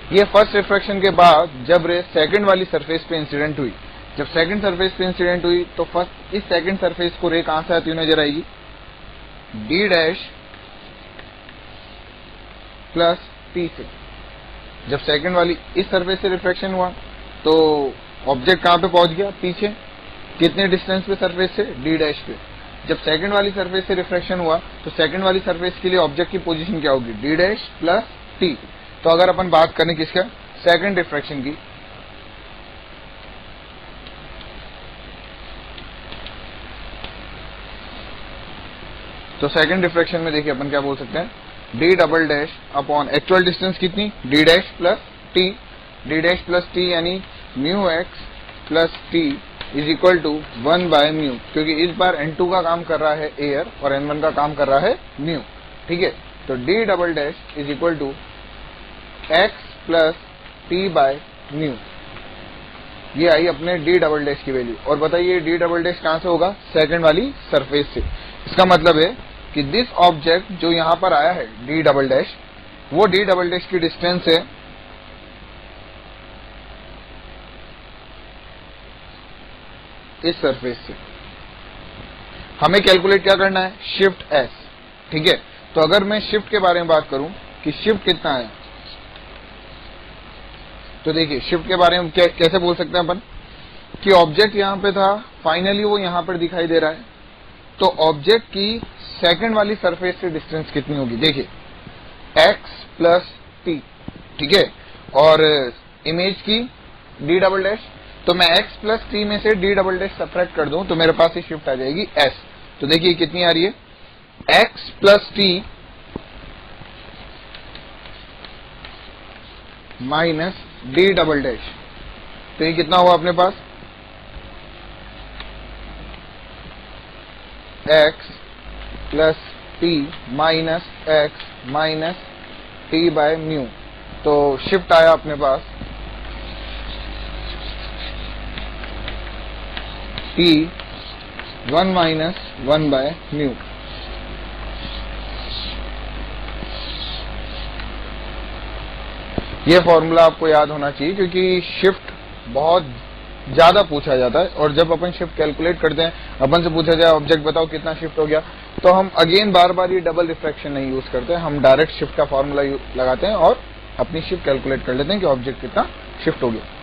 ये फर्स्ट रिफ्रैक्शन के बाद जब रे सेकंड वाली सरफेस पे इंसिडेंट हुई, जब सेकंड सरफेस पे इंसिडेंट हुई तो फर्स्ट इस सेकंड सरफेस को रे कहां से आती हुई नजर आएगी, डी डैश प्लस टी से। जब सेकंड वाली इस सरफेस से रिफ्रैक्शन हुआ तो ऑब्जेक्ट कहां पे पहुंच गया, पीछे। कितने डिस्टेंस पे सरफेस से, डी डैश पे। जब सेकंड वाली सरफेस से रिफ्रैक्शन हुआ तो सेकंड वाली सरफेस के लिए ऑब्जेक्ट की पोजीशन क्या होगी, डी डैश प्लस टी। तो अगर अपन बात करें किसका, सेकंड रिफ्रैक्शन की, तो सेकंड रिफ्रैक्शन में देखिए अपन क्या बोल सकते हैं, D double dash upon actual distance कितनी, D dash plus T. D dash plus T यानी mu X plus T is equal to 1 by mu, क्योंकि इस बार N2 का काम कर रहा है एयर और N1 का काम कर रहा है म्यू। ठीक है, तो d double dash is equal to x plus t by mu. ये आई अपने डी डबल डैश की वैल्यू। और बताइए डी डबल डैश कहां से होगा, सेकंड वाली सरफेस से। इसका मतलब है कि दिस ऑब्जेक्ट जो यहां पर आया है डी डबल डैश, वो डी डबल डैश की डिस्टेंस है इस सरफेस से। हमें कैलकुलेट क्या करना है, शिफ्ट एस। ठीक है, तो अगर मैं शिफ्ट के बारे में बात करूं कि शिफ्ट कितना है, तो देखिए शिफ्ट के बारे में कैसे बोल सकते हैं अपन कि ऑब्जेक्ट यहां पे था, फाइनली वो यहां पर दिखाई दे रहा है, तो ऑब्जेक्ट की सेकंड वाली सरफेस से डिस्टेंस कितनी होगी, देखिए एक्स प्लस टी। ठीक है, और इमेज की डी डबल डैश, तो मैं x प्लस टी में से डी डबल डैश सब्ट्रैक्ट कर दूं तो मेरे पास ये शिफ्ट आ जाएगी s। तो देखिए कितनी आ रही है, x plus T minus D double dash. तो ये कितना हुआ अपने पास, x plus T minus x minus T by mu. तो शिफ्ट आया अपने पास टी 1 माइनस 1 बाय म्यू। ये फॉर्मूला आपको याद होना चाहिए क्योंकि शिफ्ट बहुत ज्यादा पूछा जाता है, और जब अपन शिफ्ट कैलकुलेट करते हैं, अपन से पूछा जाए ऑब्जेक्ट बताओ कितना शिफ्ट हो गया, तो हम अगेन बार बार ये डबल रिफ्रैक्शन नहीं यूज करते, हम डायरेक्ट शिफ्ट का फॉर्मूला लगाते हैं और अपनी शिफ्ट कैलकुलेट कर लेते हैं कि ऑब्जेक्ट कितना शिफ्ट हो गया।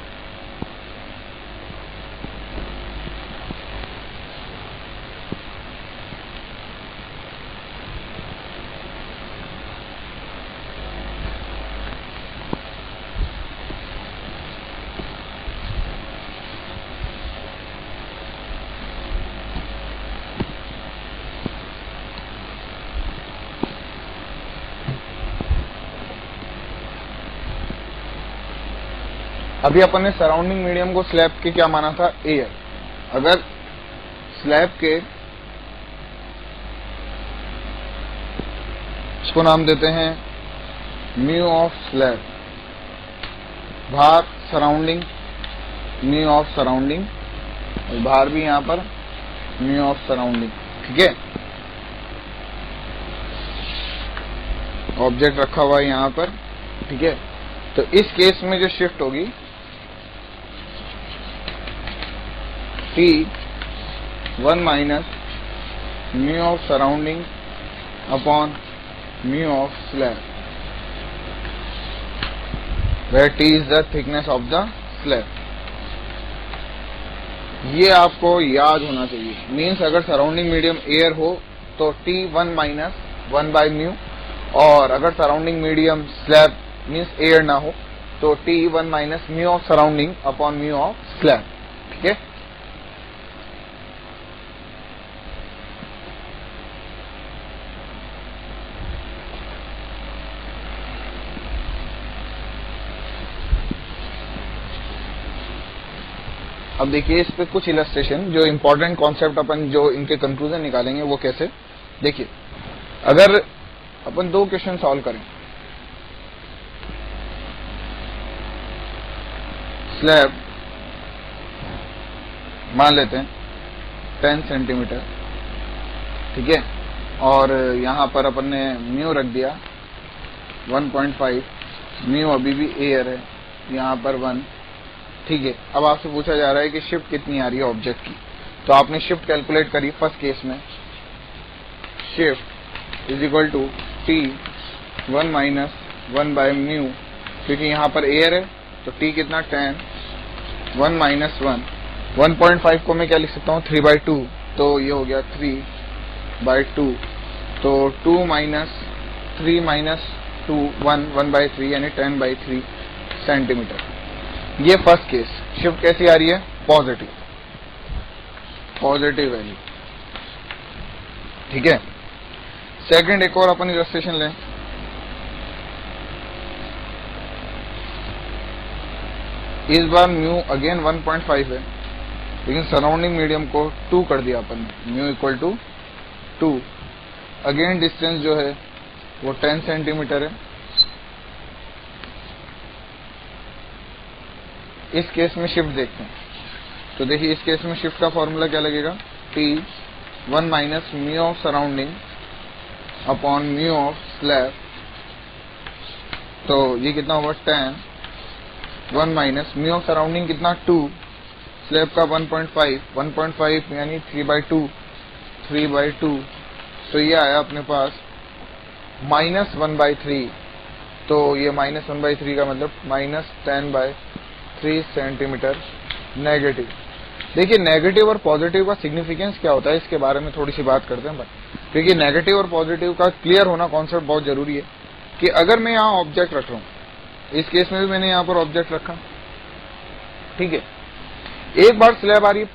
अभी अपन ने सराउंडिंग मीडियम को स्लैब के क्या माना था, एयर। अगर स्लैब के, इसको नाम देते हैं म्यू ऑफ स्लैब, भार सराउंडिंग, म्यू ऑफ सराउंडिंग, और भार भी यहां पर म्यू ऑफ सराउंडिंग। ठीक है, ऑब्जेक्ट रखा हुआ है यहां पर। ठीक है, तो इस केस में जो शिफ्ट होगी T 1 minus mu of surrounding upon mu of slab, where T is the thickness of the slab। ये आपको याद होना चाहिए। मीन्स अगर सराउंडिंग मीडियम एयर हो तो T 1 माइनस 1 बाय म्यू, और अगर surrounding medium slab means air ना हो तो T 1 minus mu of surrounding upon mu of slab. ठीक है, अब देखिए इस पे कुछ इलस्ट्रेशन, जो इंपॉर्टेंट कॉन्सेप्ट अपन जो इनके कंक्लूजन निकालेंगे वो कैसे। देखिए अगर अपन दो क्वेश्चन सॉल्व करें, स्लैब मान लेते हैं 10 सेंटीमीटर, ठीक है, और यहां पर अपन ने म्यू रख दिया 1.5, म्यू अभी भी एयर है, यहाँ पर 1, ठीक है। अब आपसे पूछा जा रहा है कि शिफ्ट कितनी आ रही है ऑब्जेक्ट की, तो आपने शिफ्ट कैलकुलेट करी फर्स्ट केस में, shift is equal to t 1 minus 1 by mu, क्योंकि यहाँ पर एयर है तो टी कितना 10, 1 माइनस 1, 1.5 को मैं क्या लिख सकता हूँ 3/2, तो ये हो गया 3/2, तो 2 माइनस 3 माइनस 2 1/3 यानी 10/3 सेंटीमीटर। ये फर्स्ट केस। शिफ्ट कैसी आ रही है? पॉजिटिव वैल्यू, ठीक है। सेकंड एक और अपन इलस्ट्रेशन लें, इस बार म्यू अगेन 1.5 है, लेकिन सराउंडिंग मीडियम को 2 कर दिया अपन ने, mu equal to 2। Again distance जो है वो 10 सेंटीमीटर है। इस केस में शिफ्ट देखते हैं, तो देखिए इस केस में शिफ्ट का फॉर्मूला क्या लगेगा, T 1 minus mu of surrounding upon mu of slab, तो ये कितना होगा 10, 1 माइनस म्यू ऑफ सराउंडिंग कितना 2, स्लैब का 1.5 यानी 3/2, तो ये आया अपने पास -1/3, तो ये -1/3 का मतलब -10/3 सेंटीमीटर नेगेटिव। देखिए नेगेटिव और पॉजिटिव का सिग्निफिकेंस क्या होता है, इसके बारे में थोड़ी सी बात करते हैं, क्योंकि नेगेटिव और पॉजिटिव का क्लियर होना कॉन्सेप्ट बहुत जरूरी है। कि अगर मैं यहाँ ऑब्जेक्ट रख रहा हूँ, इस केस में भी मैंने यहाँ पर ऑब्जेक्ट रखा, ठीक है, एक बार स्लैब आ रही है,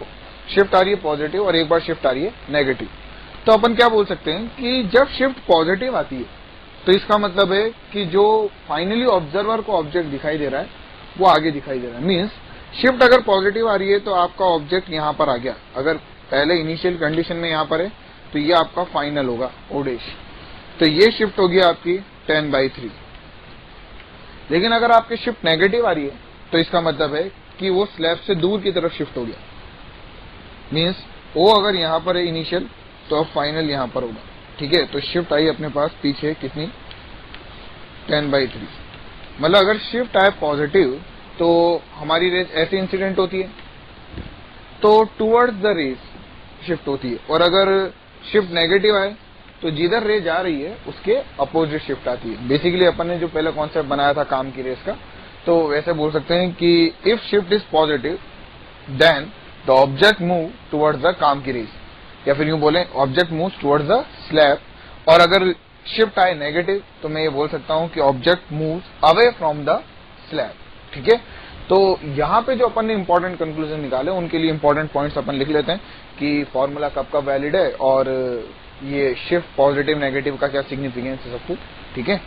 शिफ्ट आ रही है पॉजिटिव, और एक बार शिफ्ट आ रही है नेगेटिव, तो अपन क्या बोल सकते हैं कि जब शिफ्ट पॉजिटिव आती है तो इसका मतलब है कि जो फाइनली ऑब्जर्वर को ऑब्जेक्ट दिखाई दे रहा है वो आगे दिखाई दे रहा है। मीन्स शिफ्ट अगर पॉजिटिव आ रही है तो आपका ऑब्जेक्ट यहाँ पर आ गया, अगर पहले इनिशियल कंडीशन में यहाँ पर है तो ये आपका फाइनल होगा ओडेश, तो ये शिफ्ट होगी आपकी 10/3। लेकिन अगर आपकी शिफ्ट नेगेटिव आ रही है तो इसका मतलब है कि वो स्लैब से दूर की तरफ शिफ्ट हो गया। मीन्स ओ अगर यहाँ पर है इनिशियल तो अब फाइनल यहाँ पर होगा, ठीक है। तो शिफ्ट आई अपने पास पीछे कितनी 10/3। मतलब अगर शिफ्ट आए पॉजिटिव तो हमारी रेस ऐसे इंसिडेंट होती है, तो टुवर्ड्स द रेस शिफ्ट होती है, और अगर शिफ्ट नेगेटिव आए तो जिधर रे जा रही है उसके अपोजिट शिफ्ट आती है। बेसिकली अपन ने जो पहले कॉन्सेप्ट बनाया था काम की रेस का, तो वैसे बोल सकते हैं कि if shift is positive then the object move towards the काम की रेस, या फिर यूं बोले object move towards the slab. और अगर शिफ्ट आए नेगेटिव तो मैं ये बोल सकता हूं कि object move away from the slab, ठीक है। तो यहाँ पे जो अपन ने इंपॉर्टेंट कंक्लूजन निकाले उनके लिए इंपॉर्टेंट पॉइंट्स अपन लिख लेते हैं कि फॉर्मूला कब कब वैलिड है और ये शिफ्ट पॉजिटिव नेगेटिव का क्या सिग्निफिकेंस है सब कुछ, ठीक है।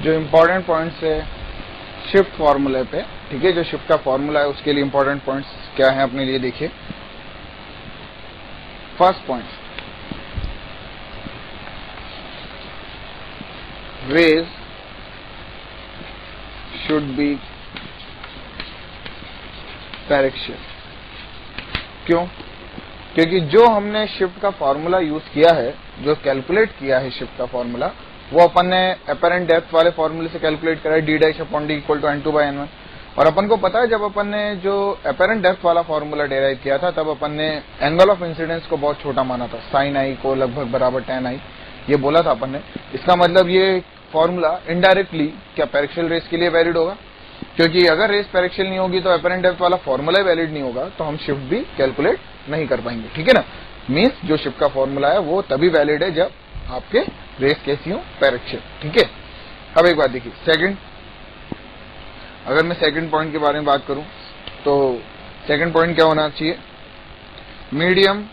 जो इंपॉर्टेंट पॉइंट्स है शिफ्ट फॉर्मूले पे, ठीक है, जो शिफ्ट का फॉर्मूला है उसके लिए इंपॉर्टेंट पॉइंट्स क्या है अपने लिए देखिए। First point, rays should be paraxial. क्यों? क्योंकि जो हमने शिफ्ट का फॉर्मूला यूज किया है, जो कैलकुलेट किया है शिफ्ट का फॉर्मूला, वो अपन ने अपेरेंट डेप्थ वाले फॉर्मूले से कैलकुलेट करा है, d'/d इक्वल टू n2/n1। और अपन को पता है जब अपन ने जो अपेरेंट डेप्थ वाला फॉर्मूला डेराइव किया था तब अपन ने एंगल ऑफ इंसिडेंस को बहुत छोटा माना था, sin i को लगभग बराबर tan i, ये बोला था अपन ने। इसका मतलब ये फॉर्मूला इनडायरेक्टली क्या पैरेक्शियल रेस के लिए वैलिड होगा, क्योंकि अगर रेस पैरेक्शियल नहीं होगी तो अपेरेंट डेप्थ वाला फॉर्मूला वैलिड नहीं होगा, तो हम शिफ्ट भी कैलकुलेट नहीं कर पाएंगे, ठीक है ना। मीन्स जो शिफ्ट का फॉर्मूला है वो तभी वैलिड है जब आपके रेस केसी हो पैरेक्शियल। ठीक है, अब एक बात देखिए, सेकंड, अगर मैं सेकंड पॉइंट के बारे में बात करूं तो सेकंड पॉइंट क्या होना चाहिए, medium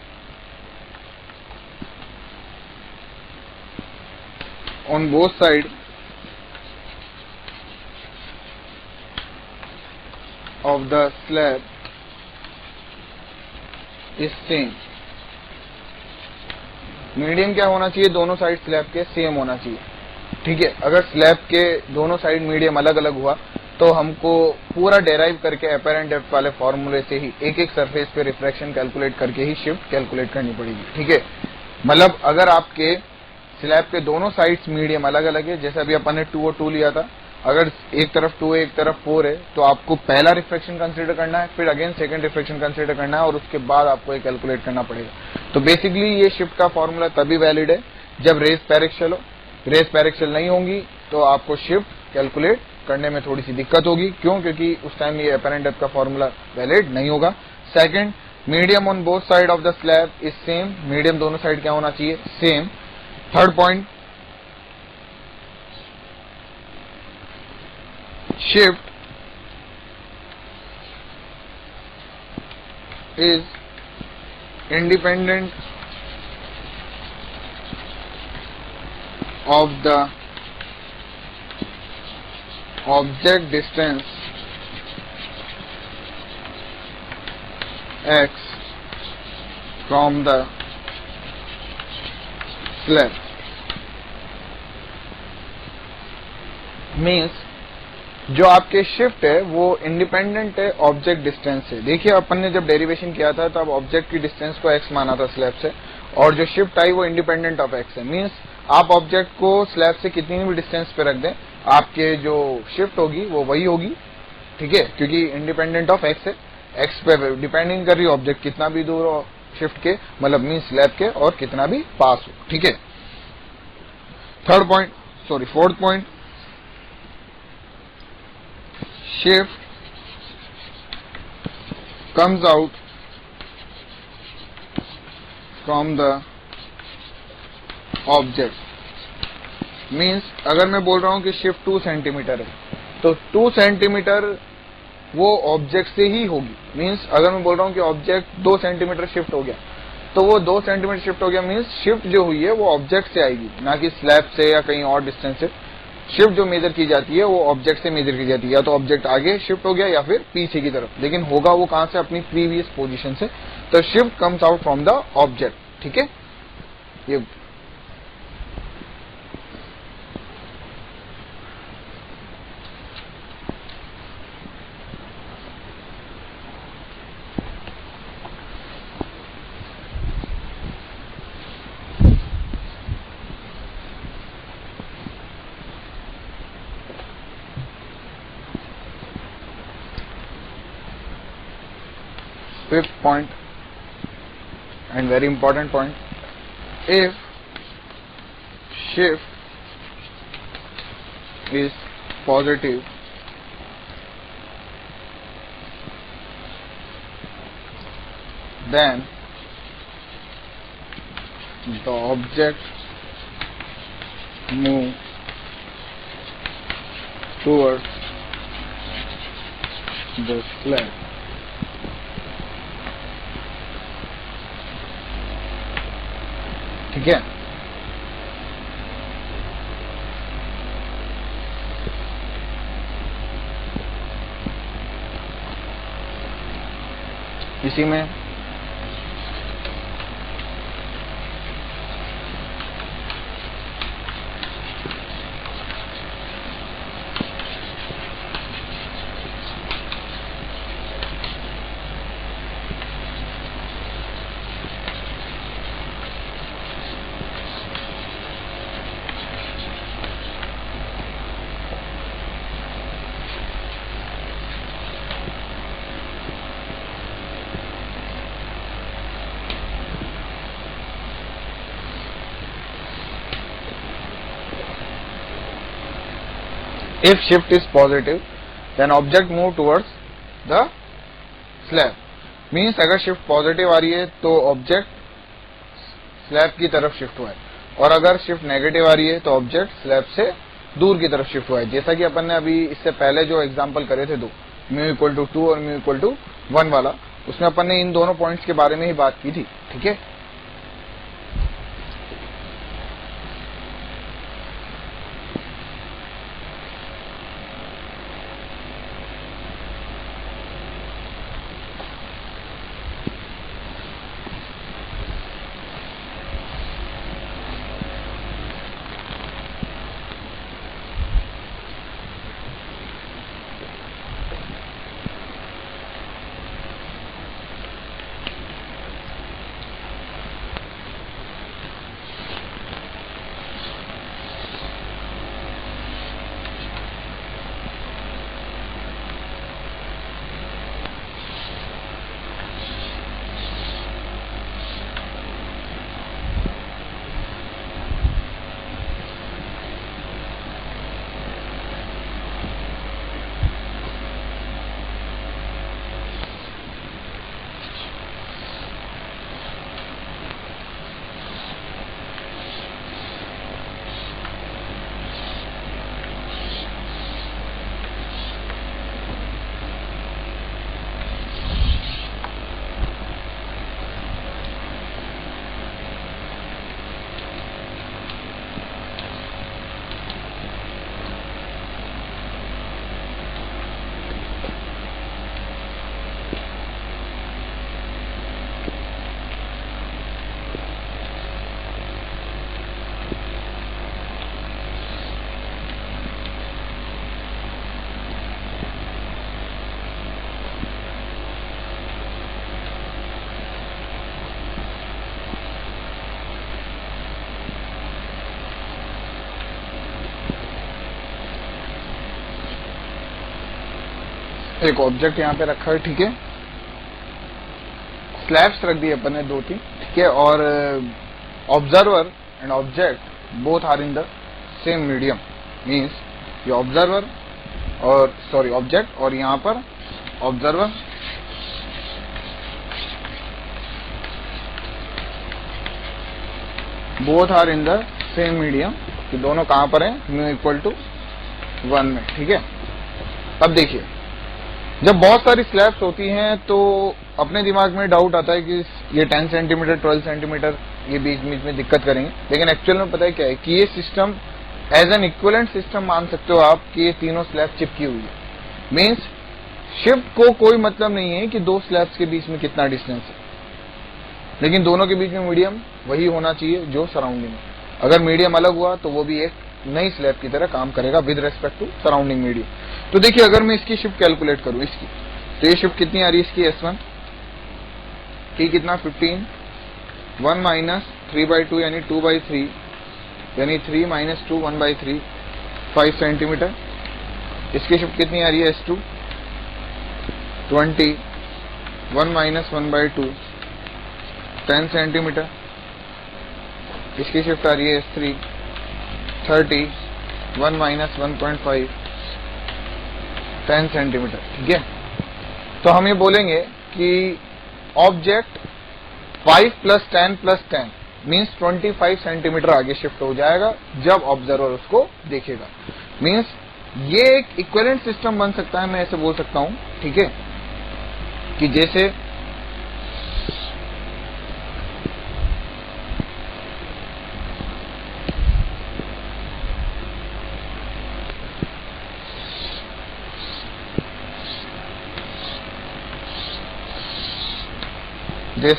on both side of the slab is same. Medium क्या होना चाहिए, दोनों साइड स्लैब के सेम होना चाहिए। ठीक है, अगर स्लैब के दोनों साइड मीडियम अलग अलग हुआ तो हमको पूरा डेराइव करके अपेरेंट डेप्थ वाले फॉर्मूले से ही एक एक सरफेस पे रिफ्रैक्शन कैलकुलेट करके ही शिफ्ट कैलकुलेट करनी पड़ेगी। ठीक है, मतलब अगर आपके स्लैब के दोनों साइड्स मीडियम अलग अलग है, जैसे अभी अपन ने 2 और 2 लिया था, अगर एक तरफ 2 है एक तरफ 4 है तो आपको पहला रिफ्रैक्शन कंसीडर करना है, फिर अगेन सेकंड रिफ्रैक्शन कंसीडर करना है और उसके बाद आपको ये कैलकुलेट करना पड़ेगा। तो बेसिकली ये शिफ्ट का फॉर्मूला तभी वैलिड है जब रेस पैरेक्शियल हो। रेस पैरेक्शियल नहीं होंगी तो आपको शिफ्ट कैलकुलेट करने में थोड़ी सी दिक्कत होगी। क्यों? क्योंकि उस टाइम ये अपेरेंट डेप्थ का फॉर्मूला वैलिड नहीं होगा। Second, medium on both side of the slab is same. Medium दोनों साइड क्या होना चाहिए, same. Third point, shift is independent of the object distance x from the slab। Means जो आपके shift है वो इंडिपेंडेंट है ऑब्जेक्ट डिस्टेंस से। देखिए अपन ने जब डेरिवेशन किया था तब ऑब्जेक्ट की डिस्टेंस को x माना था स्लैब से, और जो शिफ्ट आई वो इंडिपेंडेंट ऑफ x है। मीन्स आप ऑब्जेक्ट को स्लैब से कितनी भी डिस्टेंस पे रख दें, आपके जो शिफ्ट होगी वो वही होगी। ठीक है, क्योंकि इंडिपेंडेंट ऑफ x है, x पे डिपेंडिंग कर रही है ऑब्जेक्ट कितना भी दूर हो शिफ्ट के, मतलब मीन्स स्लैब के, और कितना भी पास हो। ठीक है, fourth point, shift comes out from the object। Means अगर मैं बोल रहा हूं कि शिफ्ट 2 सेंटीमीटर है तो 2 सेंटीमीटर वो ऑब्जेक्ट से ही होगी। मीन्स अगर मैं बोल रहा हूं कि ऑब्जेक्ट 2 सेंटीमीटर शिफ्ट हो गया तो वो 2 सेंटीमीटर शिफ्ट हो गया, मीन्स शिफ्ट जो हुई है वो ऑब्जेक्ट से आएगी, ना कि स्लैब से या कहीं और डिस्टेंस से। शिफ्ट जो मेजर की जाती है वो ऑब्जेक्ट से मेजर की जाती है, या तो ऑब्जेक्ट आगे शिफ्ट हो गया या फिर पीछे की तरफ, लेकिन होगा वो कहां से, अपनी प्रीवियस पोजीशन से। तो shift comes out from the object. ठीक है, ये fifth point and very important point, if shift is positive then the object move towards the slab। ठीक है, इसी में if shift is positive then object move towards the slab। Means अगर shift positive आ रही है तो ऑब्जेक्ट स्लैब की तरफ शिफ्ट हुआ है, और अगर शिफ्ट नेगेटिव आ रही है तो ऑब्जेक्ट स्लैब से दूर की तरफ शिफ्ट हुआ है। जैसा कि अपन ने अभी इससे पहले जो एग्जांपल करे थे दो, μ=2 और μ=1 वाला, उसमें अपन ने इन दोनों पॉइंट्स के बारे में ही बात की थी। ठीक है, एक ऑब्जेक्ट यहाँ पे रखा है। ठीक है, स्लैब्स रख दिए अपन ने 2-3। ठीक है, और observer and object both are in the same medium, means ये ऑब्जर्वर और ऑब्जेक्ट, और यहाँ पर observer both are in the same medium, कि दोनों कहां पर हैं, μ=1 में। ठीक है, अब देखिए, जब बहुत सारी स्लैब्स होती हैं तो अपने दिमाग में डाउट आता है कि ये 10 सेंटीमीटर 12 सेंटीमीटर ये बीच में दिक्कत करेंगे, लेकिन एक्चुअल में पता है क्या है कि ये system as an equivalent system मान सकते हो आप कि ये तीनों स्लैब चिपकी हुई है। मीन्स शिफ्ट को कोई मतलब नहीं है कि दो स्लैब्स के बीच में कितना डिस्टेंस है, लेकिन दोनों के बीच में मीडियम वही होना चाहिए जो सराउंडिंग है। अगर मीडियम अलग हुआ तो वो भी एक नई स्लैब की तरह काम करेगा with respect to surrounding medium. तो देखिए, अगर मैं इसकी शिफ्ट कैलकुलेट करूं इसकी, तो ये शिफ्ट कितनी आ रही है इसकी, S1 की कितना 15, 1 माइनस 3/2 यानी 2/3, यानी 3 माइनस 2 1/3, 5 सेंटीमीटर। इसकी शिफ्ट कितनी आ रही है S2, 20, 1 माइनस 1/2, 10 सेंटीमीटर। इसकी शिफ्ट आ रही है S3, 30, 1 माइनस 1.5, 10 सेंटीमीटर। ठीक है, तो हम ये बोलेंगे कि ऑब्जेक्ट 5 + 10 + 10 मीन्स 25 सेंटीमीटर आगे शिफ्ट हो जाएगा जब ऑब्जर्वर उसको देखेगा। मीन्स ये एक इक्विवेलेंट सिस्टम बन सकता है, मैं ऐसे बोल सकता हूं। ठीक है, कि जैसे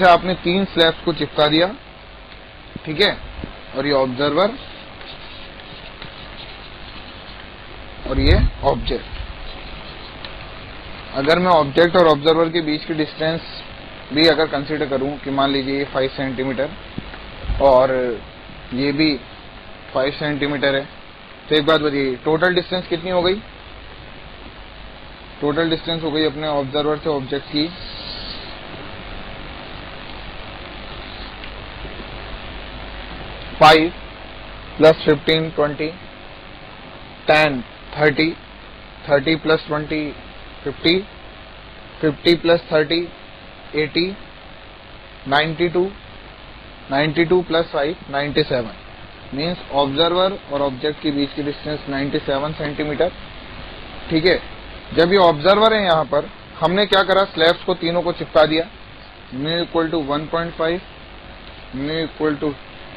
आपने 3 स्लैब्स को चिपका दिया। ठीक है, और ये ऑब्जर्वर और ये ऑब्जेक्ट। अगर मैं ऑब्जेक्ट और ऑब्जर्वर के बीच की डिस्टेंस भी अगर कंसीडर करूं कि मान लीजिए ये 5 सेंटीमीटर और ये भी 5 सेंटीमीटर है, तो एक बात बताइए, टोटल डिस्टेंस कितनी हो गई? टोटल डिस्टेंस हो गई अपने ऑब्जर्वर से ऑब्जेक्ट की 5 + 15 20, 10 30, 30 + 20 50, 50 + 30 80, 92, 92 प्लस 5 97 मीन्स ऑब्जर्वर और ऑब्जेक्ट के बीच की डिस्टेंस 97 सेंटीमीटर। ठीक है, जब ये ऑब्जर्वर है यहाँ पर हमने क्या करा, स्लैब्स को तीनों को चिपका दिया, mu equal to 1.5, mu equal to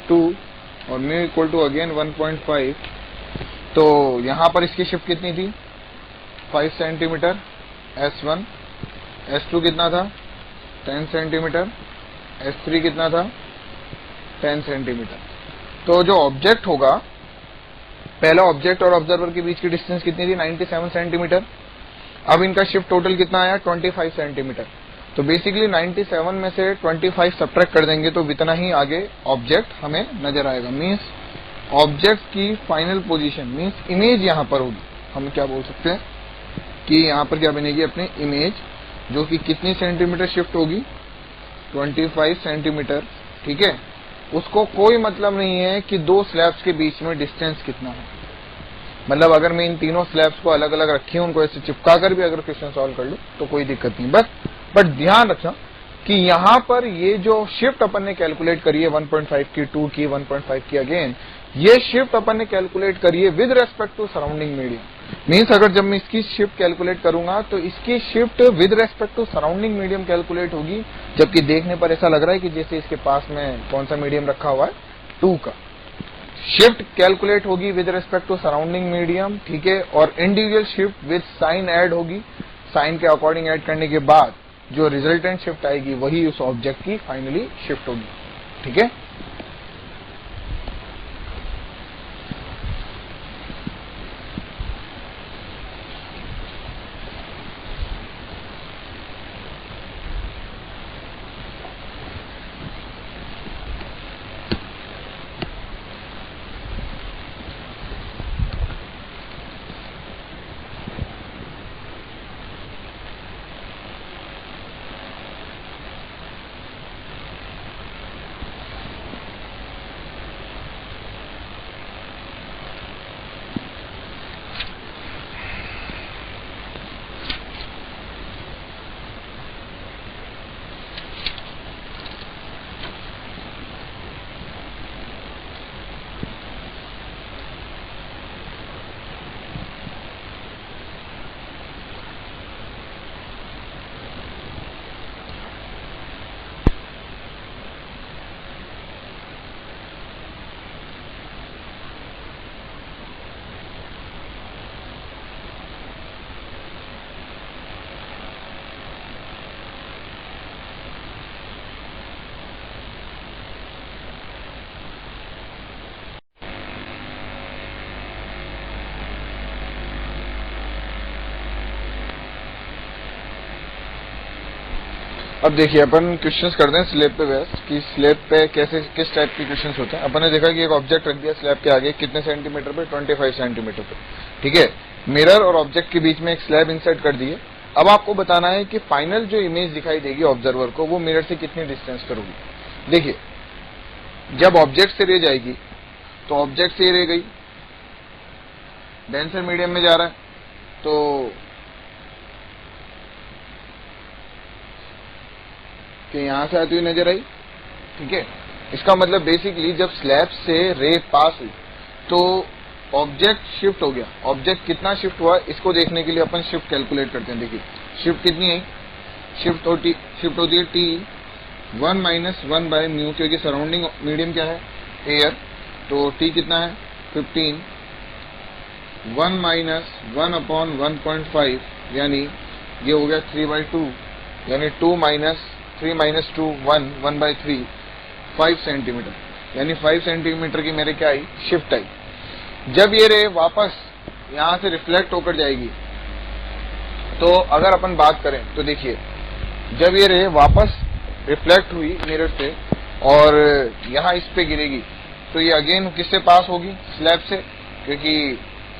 2 और म्यू इक्वल टू अगेन 1.5। तो यहाँ पर इसकी शिफ्ट कितनी थी 5 सेंटीमीटर S1, S2 कितना था 10 सेंटीमीटर, S3 कितना था 10 सेंटीमीटर। तो जो ऑब्जेक्ट होगा, पहला ऑब्जेक्ट और ऑब्जर्वर के बीच की डिस्टेंस कितनी थी 97 सेंटीमीटर। अब इनका शिफ्ट टोटल कितना आया 25 सेंटीमीटर। तो बेसिकली 97 में से 25 सब्ट्रैक्ट कर देंगे तो इतना ही आगे ऑब्जेक्ट हमें नजर आएगा। मीन्स ऑब्जेक्ट की फाइनल पोजीशन मीन्स इमेज यहाँ पर होगी। हम क्या बोल सकते हैं कि यहाँ पर क्या बनेगी अपनी इमेज, जो कि कितनी सेंटीमीटर शिफ्ट होगी 25 सेंटीमीटर। ठीक है, उसको कोई मतलब नहीं है कि दो स्लैब्स के बीच में डिस्टेंस कितना है। मतलब अगर मैं इन तीनों स्लैब्स को अलग अलग रखी हूं, उनको ऐसे चिपका कर भी अगर क्वेश्चन सॉल्व कर लूं तो कोई दिक्कत नहीं। बट ध्यान रखना कि यहाँ पर ये जो शिफ्ट अपन ने कैलकुलेट करी है 1.5 की, 2 की, 1.5 की, अगेन ये शिफ्ट अपन ने कैलकुलेट करी है with respect to surrounding medium. Means अगर जब मैं इसकी शिफ्ट कैलकुलेट करूंगा तो इसकी shift with respect to surrounding medium calculate होगी, जबकि देखने पर ऐसा लग रहा है कि जैसे इसके पास में कौन सा मीडियम रखा हुआ है 2 का। शिफ्ट कैलकुलेट होगी with respect to surrounding medium. ठीक है, और individual shift with sign add होगी, साइन के अकॉर्डिंग ऐड करने के बाद जो रिजल्टेंट शिफ्ट आएगी वही उस ऑब्जेक्ट की फाइनली शिफ्ट होगी। ठीक है, अब देखिए अपन क्वेश्चंस करते हैं स्लैब पे बेस कि स्लैब पे कैसे किस टाइप के क्वेश्चंस होते हैं। अपन ने देखा कि एक ऑब्जेक्ट रख दिया स्लैब के आगे, कितने सेंटीमीटर पे 25 सेंटीमीटर पे। ठीक है, मिरर और ऑब्जेक्ट के बीच में एक स्लैब इंसर्ट कर दिए। अब आपको बताना है कि फाइनल जो इमेज दिखाई देगी ऑब्जर्वर को वो मिरर से कितनी डिस्टेंस पर होगी। देखिए, जब ऑब्जेक्ट से रे जाएगी तो ऑब्जेक्ट से रे गई, डेंसर मीडियम में जा रहा है तो कि यहां से आती हुई नजर आई। ठीक है, इसका मतलब बेसिकली जब स्लैब से रे पास हुई तो ऑब्जेक्ट शिफ्ट हो गया। ऑब्जेक्ट कितना शिफ्ट हुआ इसको देखने के लिए अपन शिफ्ट कैलकुलेट करते हैं। देखिए शिफ्ट कितनी है, शिफ्ट होती है टी 1 - 1 बाय म्यू, क्योंकि सराउंडिंग मीडियम क्या है एयर, तो टी कितना है 15, 1 - 1 अपॉन 1.5 यानी ये हो गया 3/2, यानी 2 - 3 - 2 1/3 5 सेंटीमीटर, यानी 5 सेंटीमीटर की मेरे क्या आई शिफ्ट आई। जब ये रे वापस यहां से रिफ्लेक्ट होकर जाएगी तो अगर अपन बात करें तो देखिए जब ये रे वापस रिफ्लेक्ट हुई मिरर से और यहां इस पे गिरेगी तो ये अगेन किससे पास होगी स्लैब से, क्योंकि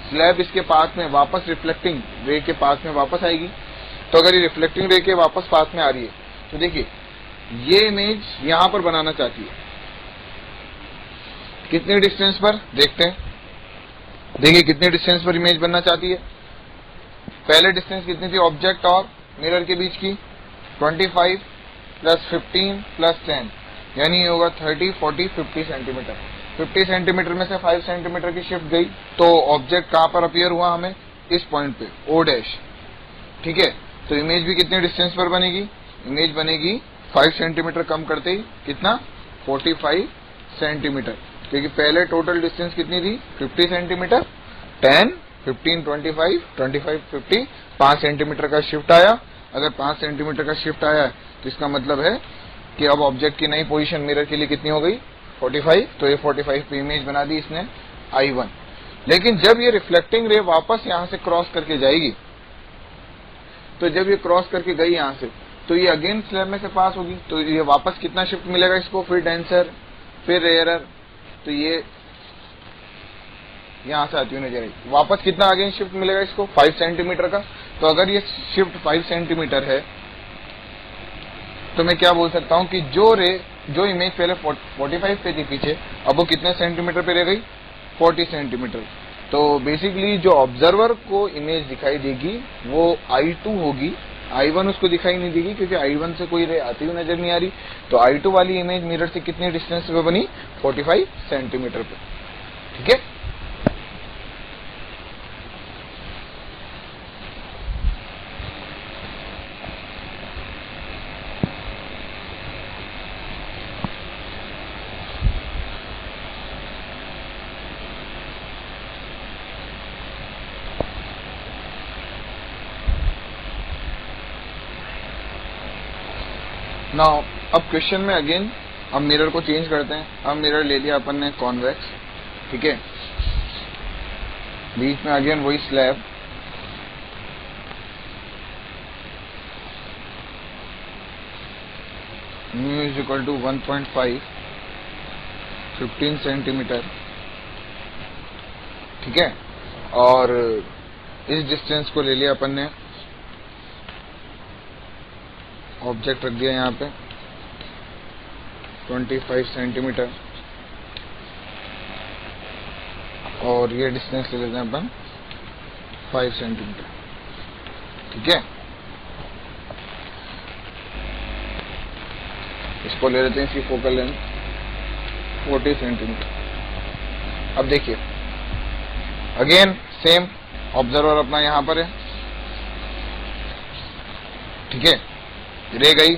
स्लैब इसके पास में वापस रिफ्लेक्टिंग रे के पास में वापस आएगी। तो अगर ये रिफ्लेक्टिंग रे के वापस पास में आ रही है तो देखिए ये इमेज यहां पर बनाना चाहती है कितने डिस्टेंस पर, देखते हैं। देखिए कितने डिस्टेंस पर इमेज बनना चाहती है। पहले डिस्टेंस कितनी थी ऑब्जेक्ट और मिरर के बीच की 25 + 15 + 10, यानी ये होगा 30, 40, 50 सेंटीमीटर। 50 सेंटीमीटर में से 5 सेंटीमीटर की शिफ्ट गई, तो ऑब्जेक्ट कहां पर अपीयर हुआ हमें, इस पॉइंट पे ओ डैश। ठीक है, तो इमेज भी कितने डिस्टेंस पर बनेगी, इमेज बनेगी 5 सेंटीमीटर कम करते ही कितना, 45 सेंटीमीटर, क्योंकि पहले टोटल डिस्टेंस कितनी थी 50 सेंटीमीटर। 10, 15, 25, 25, 50, 5 सेंटीमीटर का शिफ्ट आया। अगर 5 सेंटीमीटर का शिफ्ट आया है तो इसका मतलब है कि अब ऑब्जेक्ट की नई पोजीशन मिरर के लिए कितनी हो गई, 45। तो ये 45 पे इमेज बना दी इसने I1। लेकिन जब ये रिफ्लेक्टिंग रे वापस यहां से क्रॉस करके जाएगी, तो जब ये क्रॉस करके गई यहां से, तो ये अगेन स्लैब में से पास होगी, तो ये वापस कितना शिफ्ट मिलेगा इसको, फिर डेंसर, फिर रेयरर, तो ये यहां से आती हुई नजर आई, वापस कितना अगेन शिफ्ट मिलेगा इसको, 5 सेंटीमीटर का। तो अगर ये शिफ्ट 5 सेंटीमीटर है, तो मैं क्या बोल सकता हूं कि जो इमेज पहले 45 पे थी पीछे, अब वो कितने सेंटीमीटर पे रह गई, 40 सेंटीमीटर। तो बेसिकली जो ऑब्जर्वर को इमेज दिखाई देगी वो I2 होगी, I1 उसको दिखाई नहीं देगी, क्योंकि I1 से कोई रे आती हुई नजर नहीं आ रही। तो I2 वाली इमेज मिरर से कितनी डिस्टेंस पे बनी, 45 सेंटीमीटर पे। ठीक है, नाउ अब क्वेश्चन में अगेन अब मिरर को चेंज करते हैं। अब मिरर ले लिया अपन ने कॉन्वेक्स, ठीक है, बीच में अगेन वही slab, mu is equal to 1.5, 15 centimetre. ठीक है, और इस डिस्टेंस को ले लिया अपन ने, ऑब्जेक्ट रख दिया यहाँ पे 25 सेंटीमीटर, और ये डिस्टेंस ले लेते हैं अपन 5 सेंटीमीटर। ठीक है, इसको ले लेते हैं, इसकी फोकल लेंथ 40 सेंटीमीटर। अब देखिए अगेन सेम, ऑब्जर्वर अपना यहां पर है, ठीक है, रह गई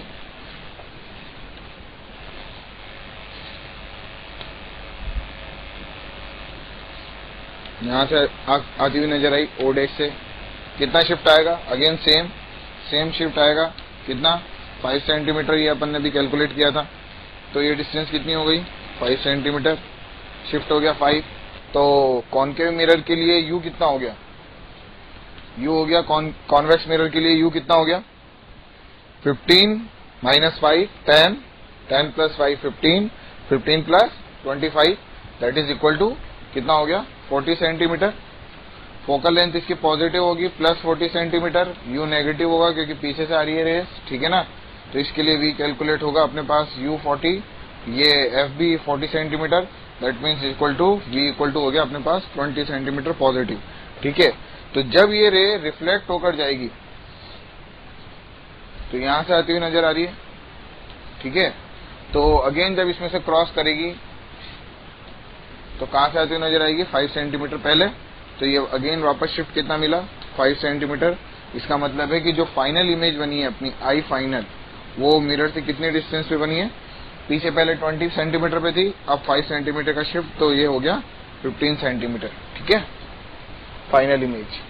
यहां से आती हुई नजर आई ओ डैश से, कितना शिफ्ट आएगा, अगेन सेम शिफ्ट आएगा, कितना 5 सेंटीमीटर, ये अपन ने भी कैलकुलेट किया था। तो ये डिस्टेंस कितनी हो गई, 5 सेंटीमीटर, शिफ्ट हो गया 5। तो कॉनकेव मिरर के लिए यू कितना हो गया, यू हो गया, कॉन्वेक्स मिरर के लिए यू कितना हो गया, 15 minus 5 10, 10 plus 5 15, 15 plus 25, that is equal to कितना हो गया, 40 सेंटीमीटर। फोकल लेंथ इसकी पॉजिटिव होगी प्लस 40 सेंटीमीटर, यू नेगेटिव होगा क्योंकि पीछे से आ रही है रेस, ठीक है ना। तो इसके लिए वी कैलकुलेट होगा अपने पास यू 40, ये f b 40 centimetre, that means equal to v equal to हो गया अपने पास 20 सेंटीमीटर पॉजिटिव। ठीक है, तो जब ये रे रिफ्लेक्ट होकर जाएगी तो यहां से आती हुई नजर आ रही है, ठीक है। तो अगेन जब इसमें से क्रॉस करेगी तो कहां से आती हुई नजर आएगी, 5 सेंटीमीटर पहले। तो ये अगेन वापस शिफ्ट कितना मिला, 5 सेंटीमीटर। इसका मतलब है कि जो फाइनल इमेज बनी है अपनी आई फाइनल, वो मिरर से कितने डिस्टेंस पे बनी है, पीछे पहले 20 सेंटीमीटर पे थी, अब 5 सेंटीमीटर का शिफ्ट, तो ये हो गया 15 सेंटीमीटर। ठीक है, फाइनल इमेज।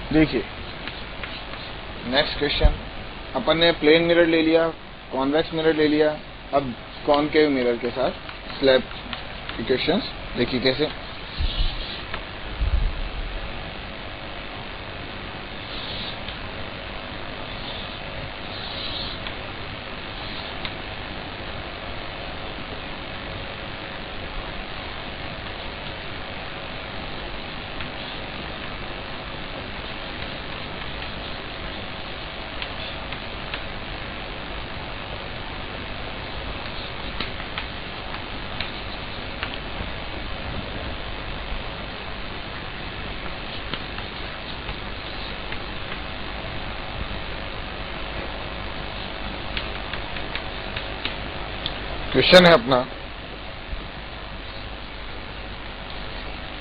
देखिए नेक्स्ट क्वेश्चन, अपन ने प्लेन मिरर ले लिया, कॉन्वेक्स मिरर ले लिया, अब कॉनकेव मिरर के साथ स्लैब इक्वेशंस देखिए कैसे। क्वेश्चन है अपना,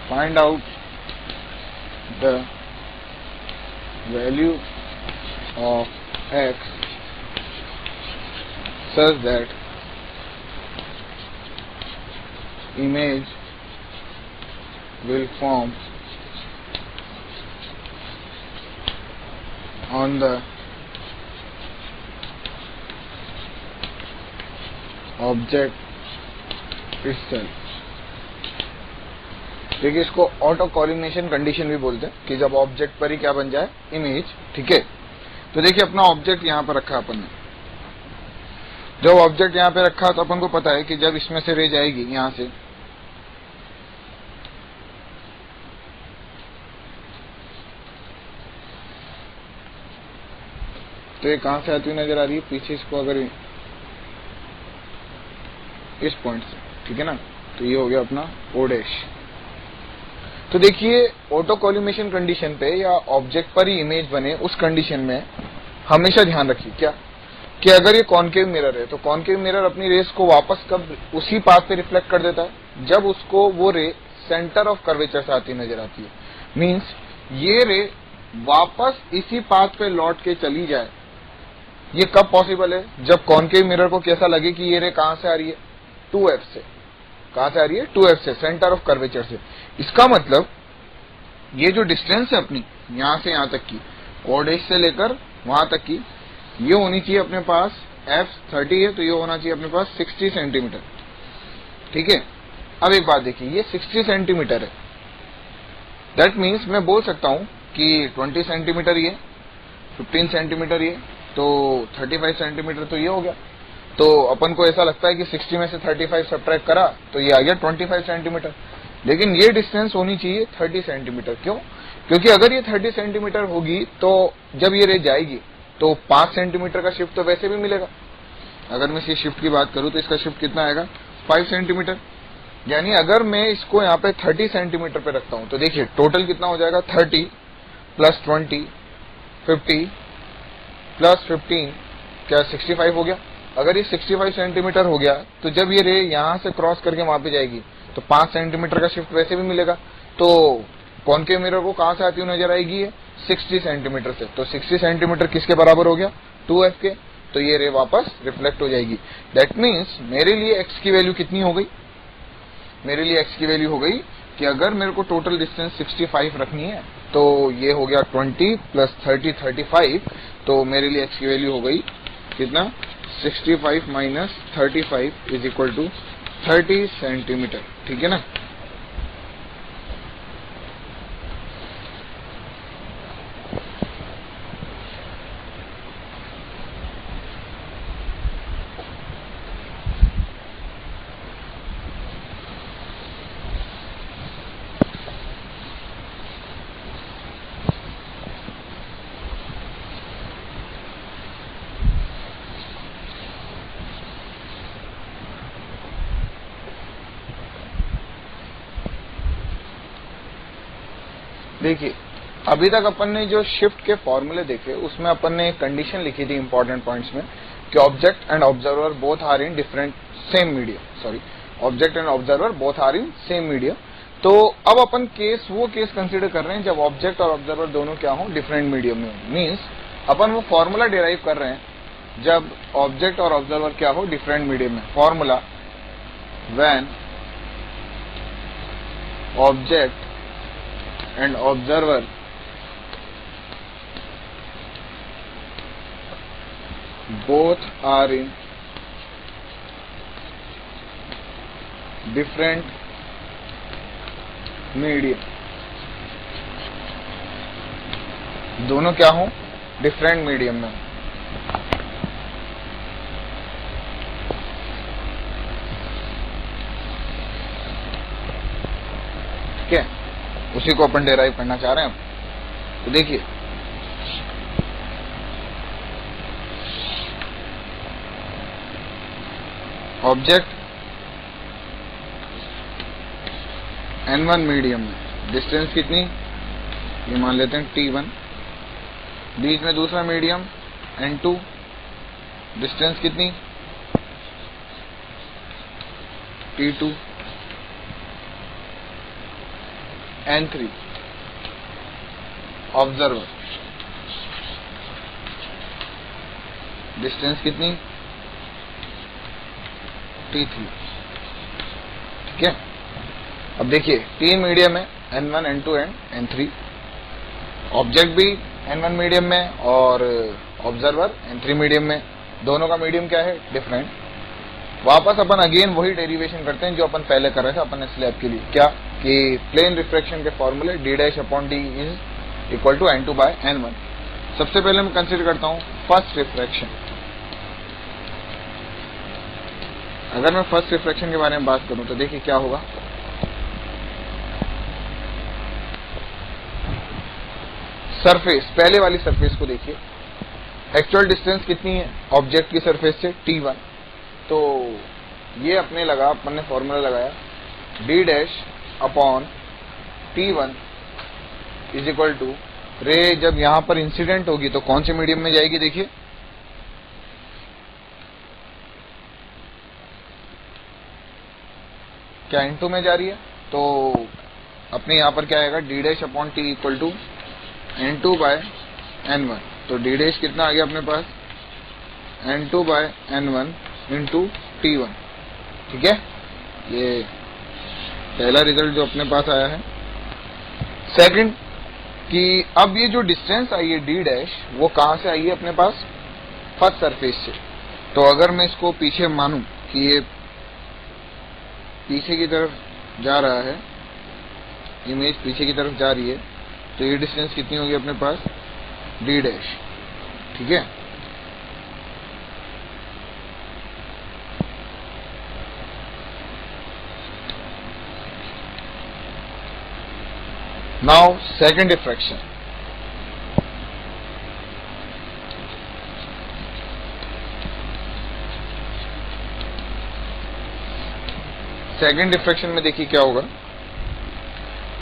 find out the value of x such that image will form on the object itself। देखिए इसको ऑटो कॉलिनेशन कंडीशन भी बोलते हैं कि जब ऑब्जेक्ट पर ही क्या बन जाए, इमेज। ठीक है, तो देखिए अपना ऑब्जेक्ट यहां पर रखा अपन ने। जब ऑब्जेक्ट यहां पे रखा तो अपन को पता है कि जब इसमें से रे जाएगी यहां से, तो ये कहां से आती हुई नजर आ रही है, पीछे इसको अगर इस पॉइंट से, ठीक है ना, तो ये हो गया अपना ओ डैश। तो देखिए ऑटो कॉलिमेशन कंडीशन पे या ऑब्जेक्ट पर ही इमेज बने उस कंडीशन में हमेशा ध्यान रखिए क्या, कि अगर ये कॉनकेव मिरर है तो कॉनकेव मिरर अपनी रेस को वापस कब उसी पाथ पे रिफ्लेक्ट कर देता है जब उसको वो रे सेंटर ऑफ कर्वेचर से आती नजर आती है। मींस ये रे वापस इसी पाथ पे लौट के चली जाए। ये कब पॉसिबल है, जब कॉनकेव मिरर को कैसा लगे कि ये रे कहां से आ रही है, 2f से। कहां से आ रही है, 2f से, सेंटर ऑफ कर्वेचर से। इसका मतलब ये जो डिस्टेंस है अपनी यहां से यहां तक की, ओ डैश से लेकर वहां तक की, ये होनी चाहिए अपने पास f 30 है तो ये होना चाहिए अपने पास 60 सेंटीमीटर। ठीक है, अब एक बात देखिए, ये 60 सेंटीमीटर है, दैट मीन्स मैं बोल सकता हूं कि 20 सेंटीमीटर ये, 15 सेंटीमीटर ये, तो 35 सेंटीमीटर तो ये हो गया। तो अपन को ऐसा लगता है कि 60 में से 35 सब्ट्रैक्ट करा तो ये आ गया 25 सेंटीमीटर। लेकिन ये डिस्टेंस होनी चाहिए 30 सेंटीमीटर। क्यों? क्योंकि अगर ये 30 सेंटीमीटर होगी तो जब ये रे जाएगी तो 5 सेंटीमीटर का शिफ्ट तो वैसे भी मिलेगा। अगर मैं इसी शिफ्ट की बात करूं तो इसका शिफ्ट कितना आएगा, 5 सेंटीमीटर। यानी अगर मैं इसको यहाँ पे 30 सेंटीमीटर पे रखता हूं तो देखिए टोटल कितना हो जाएगा, 30 प्लस 20 50 प्लस 15 क्या 65 हो गया। अगर ये 65 सेंटीमीटर हो गया तो जब ये रे यहां से क्रॉस करके वहां पे जाएगी तो 5 सेंटीमीटर का शिफ्ट वैसे भी मिलेगा। तो कॉनकेव मिरर को कहां से आती हुई नजर आएगी, ये 60 सेंटीमीटर से। तो 60 सेंटीमीटर किसके बराबर हो गया, 2f के। तो ये रे वापस रिफ्लेक्ट हो जाएगी। दैट मीन्स मेरे लिए x की वैल्यू कितनी हो गई, मेरे लिए x की वैल्यू हो गई कि अगर मेरे को टोटल डिस्टेंस 65 रखनी है तो ये हो गया 20 प्लस 30 35। तो मेरे लिए x की वैल्यू हो गई कितना, 65 minus 35 is equal to 30 centimetre. ठीक है ना। देखिए अभी तक अपन ने जो शिफ्ट के फॉर्मूले देखे उसमें अपन ने एक कंडीशन लिखी थी इंपॉर्टेंट पॉइंट्स में कि object and observer both are in different same medium, object and observer both are in same medium. तो अब अपन वो केस कंसीडर कर रहे हैं जब ऑब्जेक्ट और ऑब्जर्वर दोनों क्या हो, डिफरेंट मीडियम में हो। मीन्स अपन वो फॉर्मूला डिराइव कर रहे हैं जब ऑब्जेक्ट और ऑब्जर्वर क्या हो, डिफरेंट मीडियम में। Formula when object and observer both are in different medium, दोनों क्या हो, डिफरेंट मीडियम में। ठीक है, उसी को अपन डेराइव करना चाह रहे हैं। तो देखिए ऑब्जेक्ट N1 मीडियम में डिस्टेंस कितनी, ये मान लेते हैं T1। बीच में दूसरा मीडियम N2, डिस्टेंस कितनी T2 N3 ऑब्जर्वर, डिस्टेंस कितनी, T3, ठीक है। अब देखिए T मीडियम है, N1 N2 and N3, object भी N1 मीडियम में और ऑब्जर्वर N3 मीडियम में, दोनों का मीडियम क्या है, डिफरेंट। वापस अपन अगेन वही डेरिवेशन करते हैं जो अपन पहले कर रहे थे अपन स्लैब के लिए, क्या कि प्लेन रिफ्रैक्शन के फॉर्मूले d'/d is equal to N2/N1। सबसे पहले मैं कंसीडर करता हूं फर्स्ट रिफ्रैक्शन। अगर मैं फर्स्ट रिफ्रैक्शन के बारे में बात करूं तो देखिए क्या होगा। सरफेस, पहले वाली सरफेस को देखिए, एक्चुअल डिस्टेंस कितनी है ऑब्जेक्ट की सरफेस से, T1। तो ये अपने लगा, अपन ने फॉर्मूला लगाया d'/T1 इज इक्वल टू रे जब यहां पर इंसिडेंट होगी तो कौन से मीडियम में जाएगी, देखिए क्या N2 में जा रही है, तो अपने यहां पर क्या आएगा d'/T इक्वल टू N2/N1। तो d' कितना आ गया अपने पास, N2/N1 इंटू T1, ठीक है। ये पहला रिजल्ट जो अपने पास आया है। सेकंड कि अब ये जो डिस्टेंस आई है d', वो कहां से आई है अपने पास, फर्स्ट सरफेस से। तो अगर मैं इसको पीछे मानूं कि ये पीछे की तरफ जा रहा है, इमेज पीछे की तरफ जा रही है, तो ये डिस्टेंस कितनी होगी अपने पास, d', ठीक है। Now second diffraction, second diffraction में देखिए क्या होगा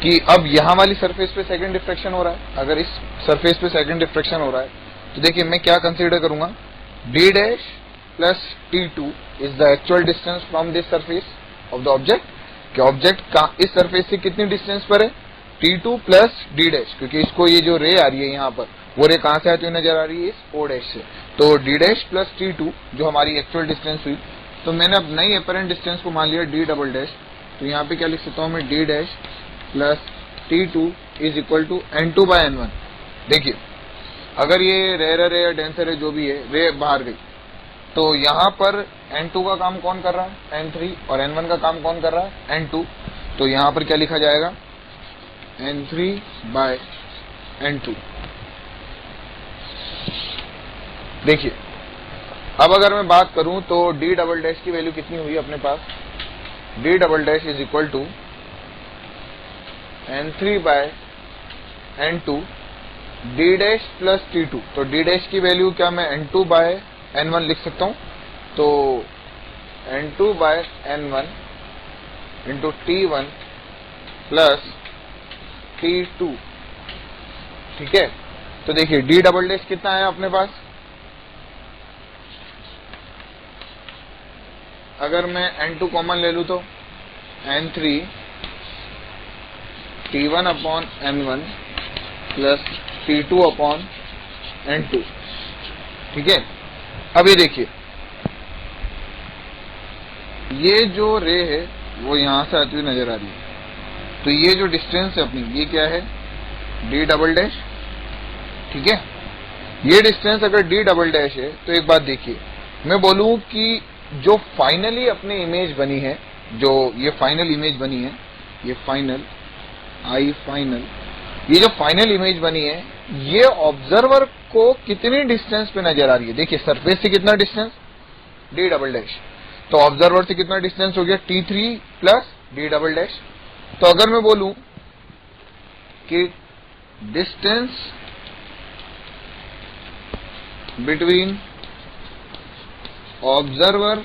कि अब यहां वाली सरफेस पे सेकंड डिफ्रैक्शन हो रहा है। अगर इस सरफेस पे सेकंड डिफ्रैक्शन हो रहा है तो देखिए मैं क्या कंसीडर करूंगा, d' plus T2 is the actual distance from this surface of the object. कि ऑब्जेक्ट का इस सरफेस से कितनी डिस्टेंस पर है, T2 प्लस d', क्योंकि इसको ये जो रे आ रही है यहाँ पर, वो रे कहां से आती हुई नजर आ रही है, इस O' से। तो d' प्लस T2 जो हमारी एक्चुअल डिस्टेंस हुई, तो मैंने अब नई अपरेंट डिस्टेंस को मान लिया d'। तो यहाँ पे क्या लिख सकता हूँ मैं, d' plus T2 is equal to N2/N1। देखिए अगर ये रेयर है या डेंसर है, जो भी है, रे बाहर गई, तो यहाँ पर N2 का काम कौन कर रहा है, N3, और N1 का काम कौन कर रहा है, N2। तो यहाँ पर क्या लिखा जाएगा, N3/N2। देखिए अब अगर मैं बात करूं तो d' की वैल्यू कितनी हुई अपने पास, d' is equal to N3/N2 d' plus T2। तो d' की वैल्यू क्या मैं N2/N1 लिख सकता हूं, तो N2/N1 into T1 plus T2, ठीक है। तो देखिए d' कितना है अपने पास, अगर मैं N2 कॉमन ले लूं तो N3 T1/N1 प्लस T2/N2, ठीक है। अब ये देखिए ये जो रे है वो यहां से आती हुई नजर आ रही है, तो ये जो डिस्टेंस है अपनी, ये क्या है, d', ठीक है। ये डिस्टेंस अगर d' है तो एक बात देखिए, मैं बोलूं कि जो फाइनली अपनी इमेज बनी है, जो ये फाइनल इमेज बनी है, ये फाइनल ये जो फाइनल इमेज बनी है, ये ऑब्जर्वर को कितनी डिस्टेंस पे नजर आ रही है, देखिए सरफेस से कितना डिस्टेंस, d', तो ऑब्जर्वर से कितना डिस्टेंस हो गया, T3 प्लस d'। तो अगर मैं बोलूं कि distance between observer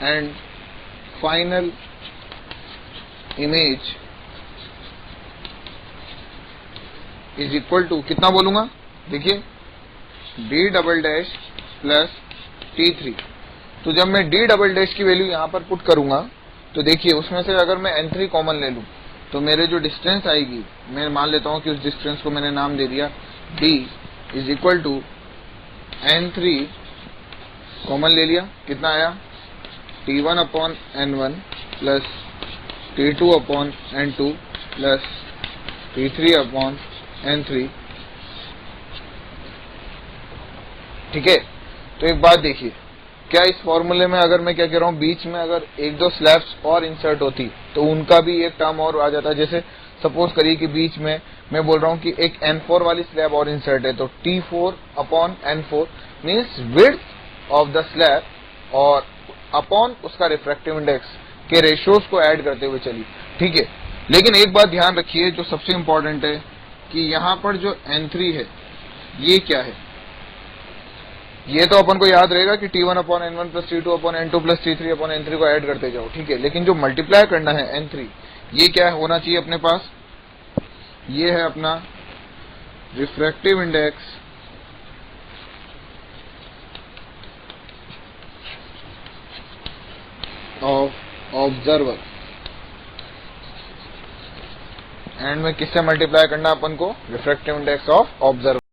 and final image is equal to, कितना बोलूंगा, देखिए d'' प्लस T3। तो जब मैं डी डबल डैश की वैल्यू यहां पर पुट करूंगा तो देखिए उसमें से अगर मैं n3 कॉमन ले लूं तो मेरे जो डिस्टेंस आएगी, मैं मान लेता हूं कि उस डिस्टेंस को मैंने नाम दे दिया d is equal to n3 common ले लिया, कितना आया t1 upon n1 plus t2 upon n2 plus t3 upon n3। ठीक है, तो एक बात देखिए, क्या इस फॉर्मूले में अगर मैं क्या कह रहा हूं, बीच में अगर एक दो स्लैब्स और इंसर्ट होती तो उनका भी एक टर्म और आ जाता। जैसे सपोज करिए कि बीच में मैं बोल रहा हूं कि एक n4 वाली स्लैब और इंसर्ट है, तो t4 upon n4 means width of the slab और अपॉन उसका रिफ्रैक्टिव इंडेक्स के रेशियोज को ऐड करते हुए चलिए। ठीक है, लेकिन एक बात ध्यान रखिए जो सबसे इंपॉर्टेंट है कि यहां पर जो n3 है ये क्या है, ये तो अपन को याद रहेगा कि t1 upon n1 plus t2 upon n2 plus t3 upon n3 को ऐड करते जाओ। ठीक है, लेकिन जो मल्टीप्लाई करना है n3, ये क्या होना चाहिए अपने पास, ये है अपना refractive index of observer, and में किससे मल्टीप्लाई करना अपन को, रिफ्रैक्टिव इंडेक्स ऑफ ऑब्जर्वर।